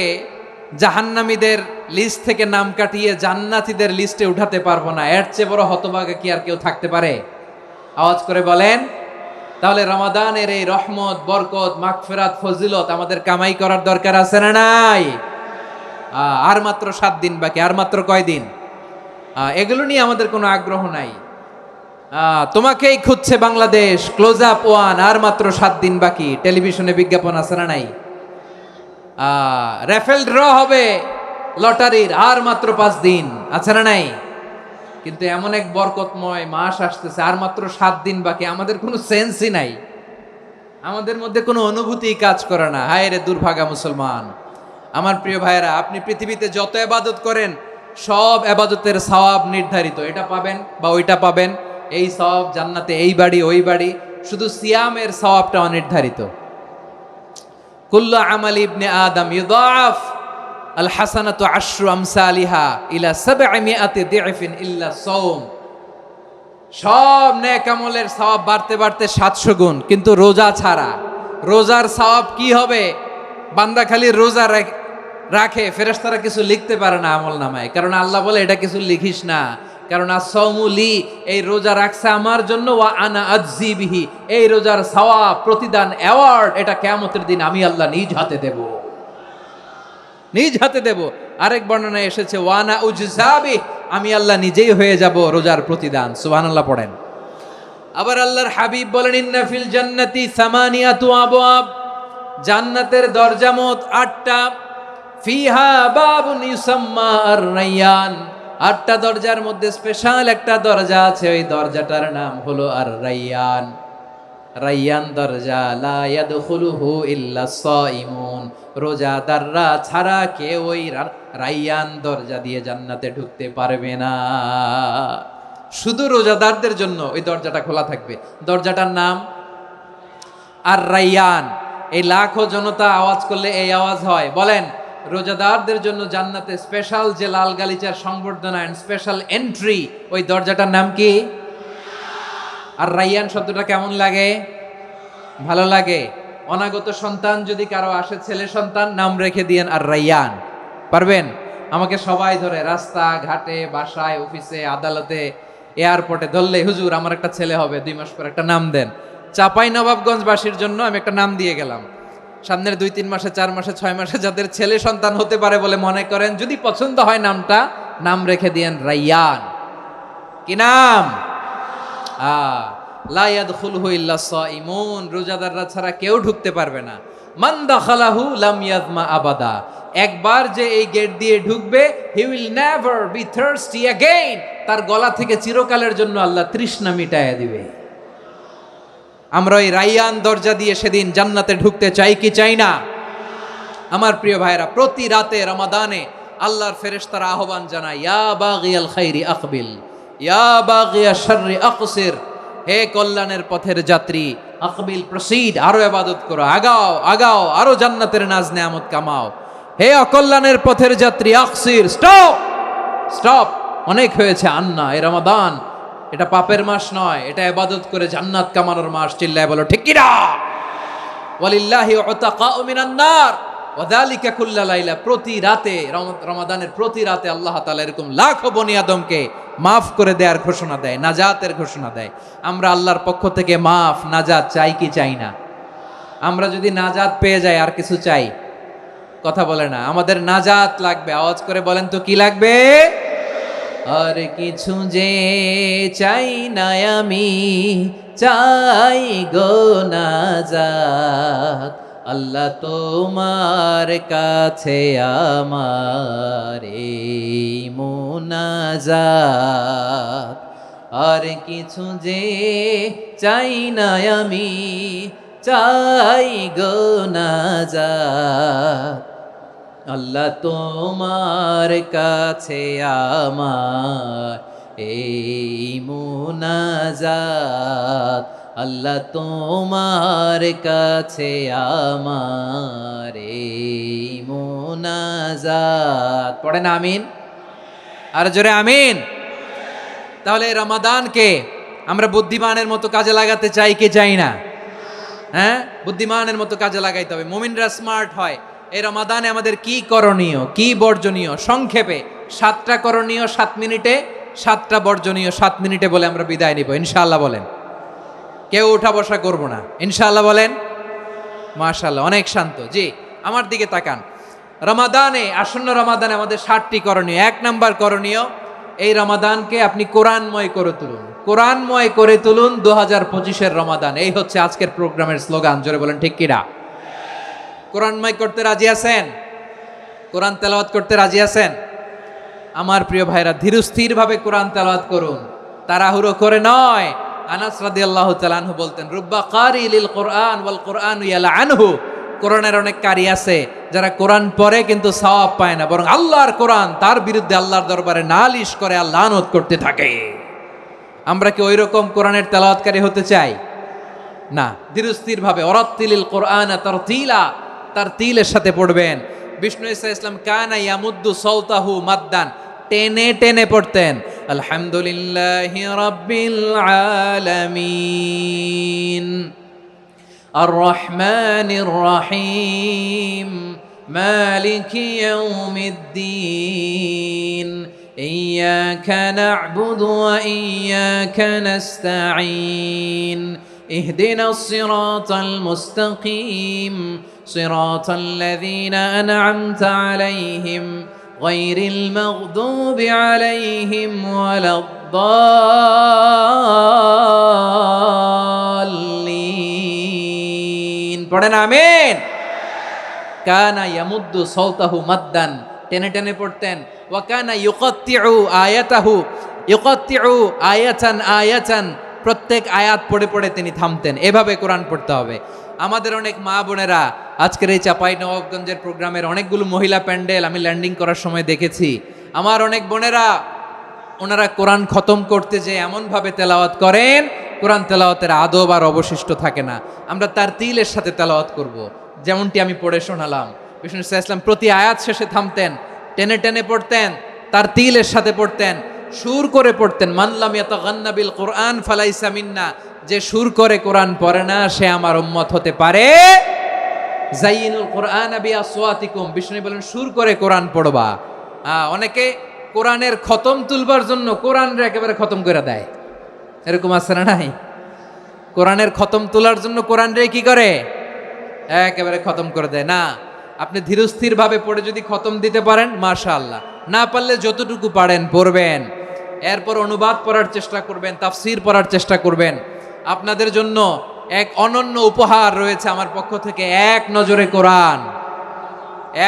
জাহান্নামীদের লিস্ট থেকে নাম কাটিয়ে জান্নাতীদের লিস্টে উঠাতে পারবো না। এর চেয়ে বড় হতভাগা কি আর কেউ থাকতে পারে? আওয়াজ করে বলেন। তাহলে রমাদানের এই রহমত, বরকত, মাগফিরাত, ফজিলত আমাদের কামাই করার দরকার আছে না নাই? আর মাত্র 7 দিন বাকি। আর মাত্র কয় দিন? এগুলো নিয়ে আমাদের কোনো আগ্রহ নাই। তোমাকেই খুঁজছে বাংলাদেশ, ক্লোজ আপ 1, আর মাত্র 7 দিন বাকি। টেলিভিশনে বিজ্ঞাপন আছে না নাই? রেফেল ড্র হবে লটারির, আর মাত্র 5 দিন, আছে না নাই? কিন্তু এমন এক বরকতময় মাস আসতেছে, আর মাত্র 7 দিন বাকি। আমাদের কোনো সেন্সই নাই, আমাদের মধ্যে কোনো অনুভূতি কাজ করে না। হায় রে দুর্ভাগা মুসলমান! আমার প্রিয় ভাইয়েরা, আপনি পৃথিবীতে যত ইবাদত করেন, সব ইবাদতের সওয়াব নির্ধারিত। এটা পাবেন বা ওইটা পাবেন, এই সওয়াব জান্নাতে, এই বাড়ি ওই বাড়ি। শুধু সিয়ামের সওয়াবটা অনির্ধারিত। কুল্লু আমালি ইবনে আদম ইউদাআফ আল হাসানাতু আশরু আমসালিহা ইলা 700 দি'ফিন ইল্লা সাওম। সব নেক আমলের সওয়াব বাড়তে বাড়তে 700 গুণ, কিন্তু রোজা ছাড়া। রোজার সওয়াব কি হবে? বান্দা খালি রোজা রাখে, ফেরেশতারা কিছু লিখতে পারে না আমলনামায়, কারণ আল্লাহ বলে এটা কিছু লিখিস না, কারণ আস-সাওমু লি, এই রোজা রাখছে আমার জন্য, ওয়া আনা আজজি বিহি, এই রোজার সওয়াব, প্রতিদান, অ্যাওয়ার্ড, এটা কিয়ামতের দিন আমি আল্লাহ নিজ হাতে দেব, নিজ হাতে দেব। আরেক বর্ণনায় এসেছে ওয়ানা উজজাবি, আমি আল্লাহ নিজেই হয়ে যাব রোজার প্রতিদান। সুবহানাল্লাহ পড়েন। আবার আল্লাহর হাবিব বলেন, ইন্না ফিল জান্নাতি সামানিয়াতু আবওয়াব, জান্নাতের দরজা মোট 8টা। ফিহা বাবুন ইউসাম্মা আর-রায়্যান, 8টা দরজার মধ্যে স্পেশাল একটা দরজা আছে, ওই দরজাটার নাম হলো আর-রায়্যান। রায়্যান দরজা, লা ইয়াদখুলুহু ইল্লা সাইমুন, রোজাদাররা ছাড়া কেউ ওই রায়্যান দরজা দিয়ে জান্নাতে ঢুকতে পারবে না। শুধু রোজাদারদের জন্য ওই দরজাটা খোলা থাকবে। দরজাটার নাম আর-রায়্যান। এই লাখো জনতা আওয়াজ করলে এই আওয়াজ হয়। বলেন, রোজাদারদের জন্য জান্নাতে স্পেশাল যে লাল গালিচার সংবর্ধনা এন্ড স্পেশাল এন্ট্রি, ওই দরজাটার নাম কি? আর রায়্যান শব্দটা কেমন লাগে? ভালো লাগে। অনাগত সন্তান যদি কারো আসে, ছেলে সন্তান, নাম রেখে দিয়েন আর রায়্যান। পারবেন? আমাকে সবাই ধরে, রাস্তা ঘাটে, বাসায়, অফিসে, আদালতে, এয়ারপোর্টে ধরলে, হুজুর আমার একটা ছেলে হবে, 2 মাস পর একটা নাম দেন। চাপাই নবাবগঞ্জবাসীর জন্য আমি একটা নাম দিয়ে গেলাম। সামনের 2-3 মাসে, 4 মাসে, 6 মাসে যাদের ছেলে সন্তান হতে পারে বলে মনে করেন, যদি পছন্দ হয় নামটা, নাম রেখে দিয়েন রাইয়ান। কি নাম? লা ইয়াদখুলহু ইল্লা সাইমুন, রোজাদাররা ছাড়া কেউ ঢুকতে পারবে না। মান দাখালাহু লাম ইয়াজমা আবাদা, একবার যে এই গেট দিয়ে ঢুকবে, he will never be thirsty again, তার গলা থেকে চিরকালের জন্য আল্লাহ তৃষ্ণা মিটায়া দিবে। আমরা ওই রাইয়ান দরজা দিয়ে সেদিন জান্নাতে ঢুকতে চাই কি চাই না? আমার প্রিয় ভাইরা, প্রতি রাতে রমাদানে আল্লাহর ফেরেশতারা আহ্বান জানায়, ইয়া বাগিয়াল খাইরি আকবিল, ইয়া বাগিয়াশ শাররি আকসির, হে কল্যাণের পথের যাত্রী, আকবিল প্রসিড, আরো ইবাদত করো, আগাও আগাও, আরো জান্নাতের নাজ নেয়ামত কামাও। হে অকল্যাণের পথের যাত্রী, আকসির, স্টপ স্টপ, অনেক হয়েছে। আন্না, এ রমাদান এটা পাপের মাস নয়, এটা ইবাদত করে জান্নাত কামানোর মাস। চিল্লায় বলো ঠিক কি না? ওয়ালিল্লাহি উতাকাউ মিনান নার ওয়া যালিকা কুল্লা লাইলা, প্রতি রাতে, রমাদানের প্রতি রাতে আল্লাহ তাআলা এরকম লাখো বনি আদমকে মাফ করে দেওয়ার ঘোষণা দেয়, নাজাতের ঘোষণা দেয়। আমরা আল্লাহর পক্ষ থেকে মাফ, নাজাত চাই কি চাই না? আমরা যদি নাজাত পেয়ে যাই আর কিছু চাই? কথা বলে না। আমাদের নাজাত লাগবে, আওয়াজ করে বলেন তো কি লাগবে? আর কিছু যে চাই না আমি, চাই গো নাজাত, আল্লাহ তোমার কাছে আমার এই মুনাজাত। আর কিছু যে চাই না আমি, চাই গো নাজাত, আল্লাহ তোমার কাছে আমার এই মুনাজাত, আল্লাহ তোমার কাছে আমার এই মুনাজাত। পড়েন আমিন, আর জোরে আমিন। তাহলে রমাদানকে আমরা বুদ্ধিমানের মতো কাজে লাগাতে চাই কি চাই না? হ্যাঁ, বুদ্ধিমানের মতো কাজে লাগাইতে হবে। মুমিনরা স্মার্ট হয়। এই রমাদানে আমাদের কি করণীয়, কি বর্জনীয়, সংক্ষেপে 7টা করণীয় 7 মিনিটে, 7টা বর্জনীয় 7 মিনিটে বলে আমরা বিদায় নিব ইনশাআল্লাহ। বলেন, কেউ উঠা বসা করব না ইনশাআল্লাহ। বলেন মাশাআল্লাহ, অনেক শান্ত। জি, আমার দিকে তাকান। রমাদানে, আসন্ন রমাদানে আমাদের 7টি করণীয়। 1 নাম্বার করণীয়, এই রমাদানকে আপনি কোরআনময় করে তুলুন। কোরআনময় করে তুলুন 2025-এর রমাদান। এই হচ্ছে আজকের প্রোগ্রামের স্লোগান। জোরে বলেন ঠিক কিনা? কোরআনময় করতে রাজি আছেন? কোরআন তেলাওয়াত করতে রাজি আছেন? আমার প্রিয় ভাইরা, ধীরস্থির ভাবে কোরআন তেলাওয়াত করুন, তাড়াহুড়ো করে নয়। আনাস রাদিয়াল্লাহু তাআলা আনহু বলতেন, রুব্বা কারি লিল কোরআন ওয়াল কোরআন ইয়ালআনহু, কোরআনের অনেক কারি আছে যারা কোরআন পড়ে কিন্তু সওয়াব পায় না, বরং আল্লাহর কোরআন তার বিরুদ্ধে আল্লাহর দরবারে নালিশ করে আর লানত করতে থাকে। আমরা কি ওই রকম কোরআনের তেলাওয়াতকারী হতে চাই? না। ধীরস্থির ভাবে, ওরাত্তিলিল কোরআন তারতিলা, তার তিলের সাথে পড়বেন। বিষ্ণু ঈসা ইসলাম কানা ইয়ামুদ্দু সাওতাহু মাদ্দান, টেনে টেনে পড়তেন। আলহামদুলিল্লাহি রাব্বিল আলামিন আর রহমানির রহিম মালিকি ইয়াউমিদ্দিন ইয়্যাকা না'বুদু ওয়া ইয়্যাকা নাস্তাঈন ইহদিনাস সিরাতাল মুস্তাকিম صراط الذين أنعمت عليهم غير المغضوب عليهم ولا الضالين। পড়েন আমিন। কানা ইয়ামুদ্দু সাওতাহু মাদ্দান, টেনে টেনে পড়তেন। ওয়া কানা ইউকাত্তিউ আয়াতাহু, ইউকাত্তিউ আয়াতান আয়াতান, প্রত্যেক আয়াত পড়ে পড়ে তিনি থামতেন। এভাবে কোরআন পড়তে হবে। আমাদের অনেক মা বোনেরা, আজকের এই চাপাই নবাবগঞ্জের প্রোগ্রামের অনেকগুলো মহিলা প্যান্ডেল আমি ল্যান্ডিং করার সময় দেখেছি। আমার অনেক বোনেরা, ওনারা কোরআন খতম করতে যে এমনভাবে তেলাওয়াত করেন, কোরআন তেলাওয়াতের আদব আর অবশিষ্ট থাকে না। আমরা তার তিলের সাথে তেলাওয়াত করব, যেমনটি আমি পড়ে শোনালাম। বিষ্ণু ইসলাম প্রতি আয়াত শেষে থামতেন, টেনে টেনে পড়তেন, তার তিলের সাথে পড়তেন, সুর করে পড়তেন। মানলাম ইয়াতাগান্না বিল কোরআন ফালাইসা মিন্না, যে সুর করে কোরআন পড়ে না সে আমার উম্মত হতে পারে। জাইনুল কোরআন বিআসওয়াতিকুম, বিষ্ণু বলেন সুর করে কোরআন পড়বা। অনেকে কোরআনের খতম তুলবার জন্য কোরআনরে একেবারে খতম করে দেয়, এরকম আছে না নাই? কোরআনের খতম তোলার জন্য কোরআনরে কি করে, একেবারে খতম করে দেয় না। আপনি ধীরস্থির ভাবে পড়ে যদি খতম দিতে পারেন মাশাআল্লাহ, না পারলে যতটুকু পারেন পড়বেন, এরপর অনুবাদ পড়ার চেষ্টা করবেন, তাফসির পড়ার চেষ্টা করবেন। আপনাদের জন্য এক অনন্য উপহার রয়েছে আমার পক্ষ থেকে, এক নজরে কোরআন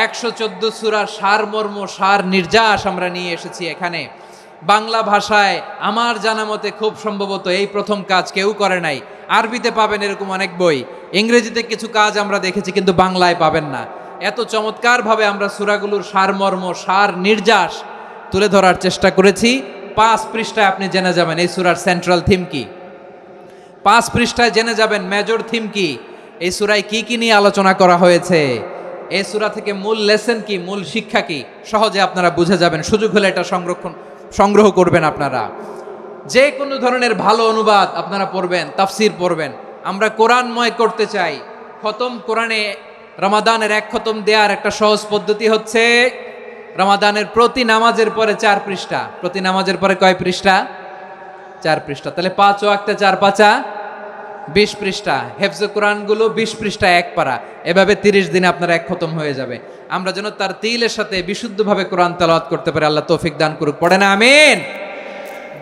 114 সূরার সারমর্ম, সার নির্যাস আমরা নিয়ে এসেছি এখানে বাংলা ভাষায়। আমার জানা মতে খুব সম্ভবত এই প্রথম কাজ, কেউ করে নাই। আরবিতে পাবেন এরকম অনেক বই, ইংরেজিতে কিছু কাজ আমরা দেখেছি, কিন্তু বাংলায় পাবেন না। এত চমৎকারভাবে আমরা সূরাগুলোর সারমর্ম, সার নির্যাস তুলে ধরার চেষ্টা করেছি। 5 পৃষ্ঠায় আপনি জেনে যাবেন এই সূরার সেন্ট্রাল থিম কি, 5 পৃষ্ঠায় জেনে যাবেন মেজর থিম কি, এই সূরায় কি কি নিয়ে আলোচনা করা হয়েছে, এই সূরা থেকে মূল লেসন কি, মূল শিক্ষা কি, সহজে আপনারা বুঝে যাবেন। সুযোগ হলে এটা সংগ্রহ করবেন। আপনারা যে কোনো ধরনের ভালো অনুবাদ আপনারা পড়বেন, তাফসির পড়বেন। আমরা কোরআনময় করতে চাই। খতম কোরআনে রমাদানের 1 খতম দেওয়ার একটা সহজ পদ্ধতি হচ্ছে, রমাদানের প্রতি নামাজের পরে 4 পৃষ্ঠা, প্রতি নামাজের পরে কয় পৃষ্ঠা? 4 পৃষ্ঠা। তাহলে 5 ওয়াক্তে 4 পাঁচা 20 পৃষ্ঠা। হেফজে কোরআনগুলো 20 পৃষ্ঠা 1 পারা, এভাবে 30 দিনে আপনার 1 খতম হয়ে যাবে। আমরা যেন তার তিলের সাথে বিশুদ্ধভাবে কোরআন তেলাওয়াত করতে পারি, আল্লাহ তৌফিক দান করুক। পড়ে না আমিন।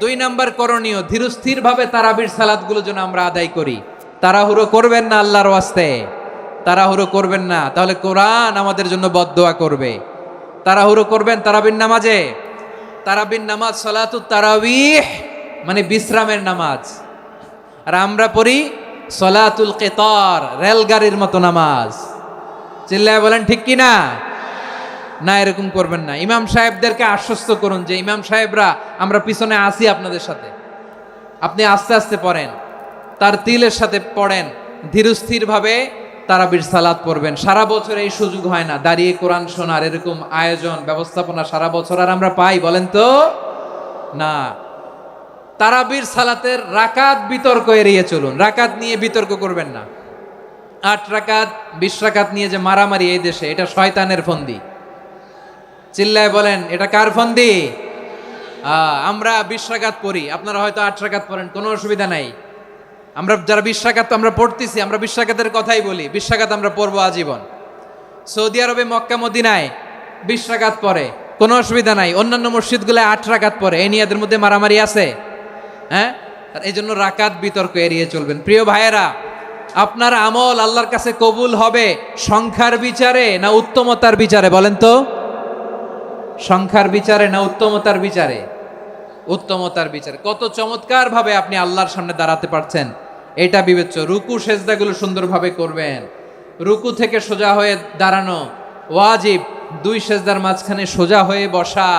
2 নাম্বার করণীয়, ধীরস্থিরভাবে তারাবির সালাতগুলো যেন আমরা আদায় করি। তাড়াহুড়ো করবেন না আল্লাহর ওয়াস্তে, তাড়াহুড়ো করবেন না, তাহলে কোরআন আমাদের জন্য বদদোয়া করবে। তাড়াহুড়ো করবেন তারাবির নামাজে। তারাবির নামাজ সালাতুত তারাবিহ মানে বিশ্রামের নামাজ, আর আমরা পড়ি সলাতুল কেতার, রেলগাড়ির মতো নামাজ। চিল্লায় বলেন ঠিক কি না? না, এরকম করবেন না। ইমাম সাহেবদেরকে আশ্বস্ত করুন যে ইমাম সাহেবরা আমরা পিছনে আসি আপনাদের সাথে, আপনি আস্তে আস্তে পড়েন, তার তিলের সাথে পড়েন, ধীরস্থিরভাবে তারাবির সালাত পড়বেন। সারা বছর এই সুযোগ হয় না দাঁড়িয়ে কোরআন শোনার, এরকম আয়োজন ব্যবস্থাপনা সারা বছর আর আমরা পাই বলেন তো না। তারাবির সালাতের রাকাত বিতর্ক এড়িয়ে চলুন, রাকাত নিয়ে বিতর্ক করবেন না। 8 রাকাত 20 রাকাত নিয়ে যে মারামারি এই দেশে, এটা শয়তানের ফন্দি। চিল্লায় বলেন এটা কার ফন্দি? আমরা 20 রাকাত পড়ি, আপনারা হয়তো 8 রাকাত পড়েন, কোনো অসুবিধা নাই। আমরা যারা 20 রাকাত আমরা পড়তেছি, আমরা 20 রাকাতের কথাই বলি, 20 রাকাত আমরা পড়বো আজীবন। সৌদি আরবে মক্কা মদিনায় 20 রাকাত পড়ে, কোনো অসুবিধা নাই। অন্যান্য মসজিদগুলো 8 রাকাত পড়ে, এই নিয়ে এদের মধ্যে মারামারি আছে? হ্যাঁ, এই জন্য রাকাত বিতর্ক এড়িয়ে চলবেন। প্রিয় ভাইয়েরা, আপনার আমল আল্লাহর কাছে কবুল হবে সংখ্যার বিচারে না উত্তমতার বিচারে? বলেন তো, সংখ্যার বিচারে না উত্তমতার বিচারে? উত্তমতার বিচারে। কত চমৎকার ভাবে আপনি আল্লাহর সামনে দাঁড়াতে পারছেন এটা বিবেচ্য। রুকু সেজদাগুলো সুন্দরভাবে করবেন, রুকু থেকে সোজা হয়ে দাঁড়ানো ওয়াজিব, 2 সেজদার মাঝখানে সোজা হয়ে বসা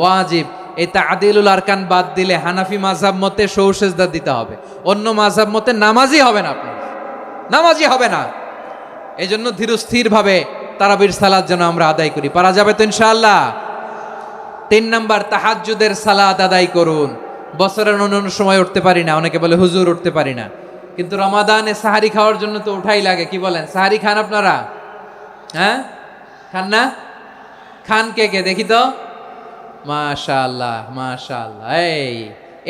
ওয়াজিব। এই তাদিলুল আরকান বাদ দিলে হানাফি মাযহাব মতে সৌ সেজদা দিতে হবে, অন্য মাযহাব মতে নামাজই হবে না, আপনি নামাজই হবে না। এই জন্য ধীরস্থির ভাবে তারাবির সালাত যেন আমরা আদায় করি। পারা যাবে তো ইনশাআল্লাহ? 3 নাম্বার, তাহাজ্জুদের সালাত আদায় করুন। বছরের অন্য সময় উঠতে পারি না, অনেকে বলে হুজুর উঠতে পারি না, কিন্তু রমাদানে সাহারি খাওয়ার জন্য তো উঠাই লাগে। কি বলেন, সাহারি খান আপনারা? হ্যাঁ, খান না? খান কে কে দেখি তো? মাশাআল্লাহ মাশাআল্লাহ।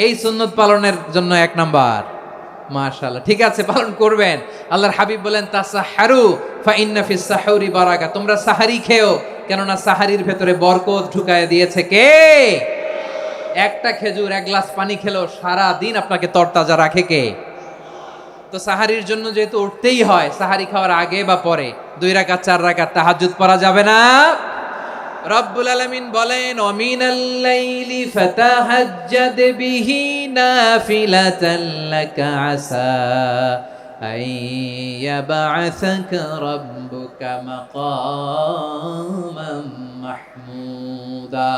এই সুন্নত পালনের জন্য 1 নাম্বার। মাশাআল্লাহ, ঠিক আছে, পালন করবেন। আল্লাহর হাবিব বলেন তাসাহহারু ফা ইন্না ফিস সাহুরি বারাকা, তোমরা সাহারি খেও, কেননা সাহারির ভেতরে বরকত ঢুকায় দিয়েছে কে? একটা খেজুর 1 গ্লাস পানি খেলো সারা দিন আপনাকে তরতাজা রাখে কে? তো সাহারির জন্য যেহেতু উঠতেই হয়, সাহারি খাওয়ার আগে বা পরে 2 রাকাত 4 রাকাত তাহাজ্জুদ পড়া যাবে না? রব্বুল আলামিন বলেন ওয়ামিনাল লাইলি ফাতাহাজ্জাদ বিহি নাফিলাতান লাকা আসা আইয়াবআসাকা রাব্বুকা মাকামান মাহমুদা।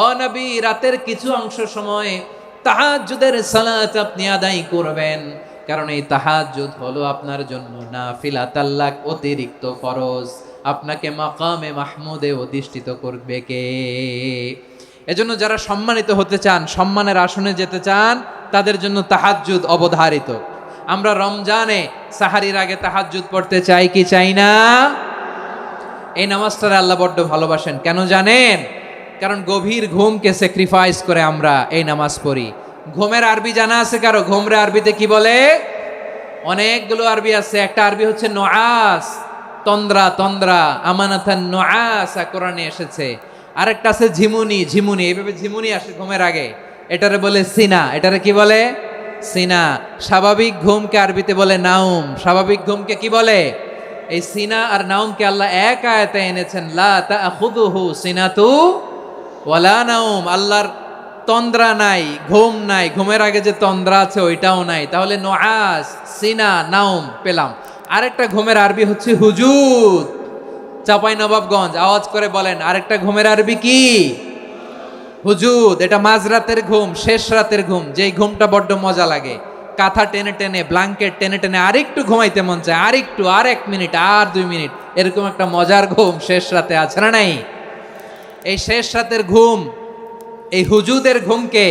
ও নবী, রাতের কিছু অংশ সময় তাহাজ্জুদের সালাত আপনি আদায় করবেন, কারণ এই তাহাজ্জুদ হলো আপনার জন্য নাফিলাতাল লাক, অতিরিক্ত ফরজ। আপনাকে মাকামে মাহমুদে অধিষ্ঠিত করবে কে? এজন্য যারা সম্মানিত হতে চান, সম্মানের আসনে যেতে চান, তাদের জন্য তাহাজ্জুদ অবধারিত। আমরা রমজানে সাহারির আগে তাহাজ্জুদ পড়তে চাই কি চাই না? এই নামাজটারে আল্লাহ বড্ড ভালোবাসেন। কেন জানেন? কারণ গভীর ঘুমকে স্যাক্রিফাইস করে আমরা এই নামাজ পড়ি। ঘুমের আরবি জানা আছে কারো? ঘুমরে আরবিতে কি বলে? অনেকগুলো আরবি আছে। একটা আরবি হচ্ছে নুআস, তন্দ্রা তন্দ্রা, আমানাতান নুআসা কোরআনে এসেছে। আরেকটা আছে ঝিমুনি, ঝিমুনি, এইভাবে ঝিমুনি আসে ঘুমের আগে, এটারে বলে সিনা। এটারে কি বলে? সিনা। স্বাভাবিক ঘুমকে আরবিতে বলে নাউম। স্বাভাবিক ঘুমকে কি বলে? এই সিনা আর নাউমকে আল্লাহ এক আয়াতে এনেছেন, লা তাখুযুহু সিনাতু ওয়ালা নাউম। আল্লাহর তন্দ্রা নাই, ঘুম নাই, ঘুমের আগে যে তন্দ্রা আছে ওইটাও নাই। তাহলে নুআস, সিনা, নাউম পেলাম। আরেকটা ঘুমের আরবি হচ্ছে হুজুদ। চাঁপাইনবাবগঞ্জ আওয়াজ করে বলেন, আরেকটা ঘুমের আরবি কি? হুজুদ। এটা মাঝরাতের ঘুম, শেষ রাতের ঘুম, যেই ঘুমটা বড্ড মজা লাগে। কাঁথা টেনে টেনে, ব্ল্যাঙ্কেট টেনে টেনে আরেকটু ঘুমাইতে মন চায়, আরেকটু, আর 1 মিনিট, আর 2 মিনিট, এরকম একটা মজার ঘুম শেষ রাতে আছে না নাই? এই শেষ রাতের ঘুম, এই হুজুদের ঘুমকে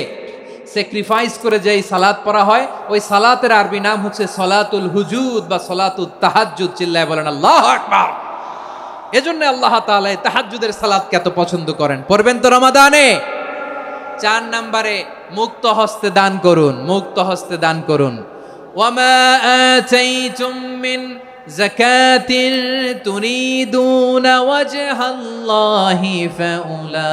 স্যাক্রিফাইস করে যেই সালাত পড়া হয়, ওই সালাতের আরবি নাম হচ্ছে সলাতুল হুজুদ বা সলাতুত তাহাজ্জুদ। চিল্লায় বলেন আল্লাহু আকবার। এজন্য আল্লাহ তাআলা এই তাহাজ্জুদের সালাতকে এত পছন্দ করেন। পড়বেন তো রমাদানে। 4 নম্বরে মুক্ত হস্তে দান করুন, মুক্ত হস্তে দান করুন। ওয়ামা আতাইতুম মিন যাকাতিন তুরিদুনা ওয়াজহাল্লাহি ফাউলাইকা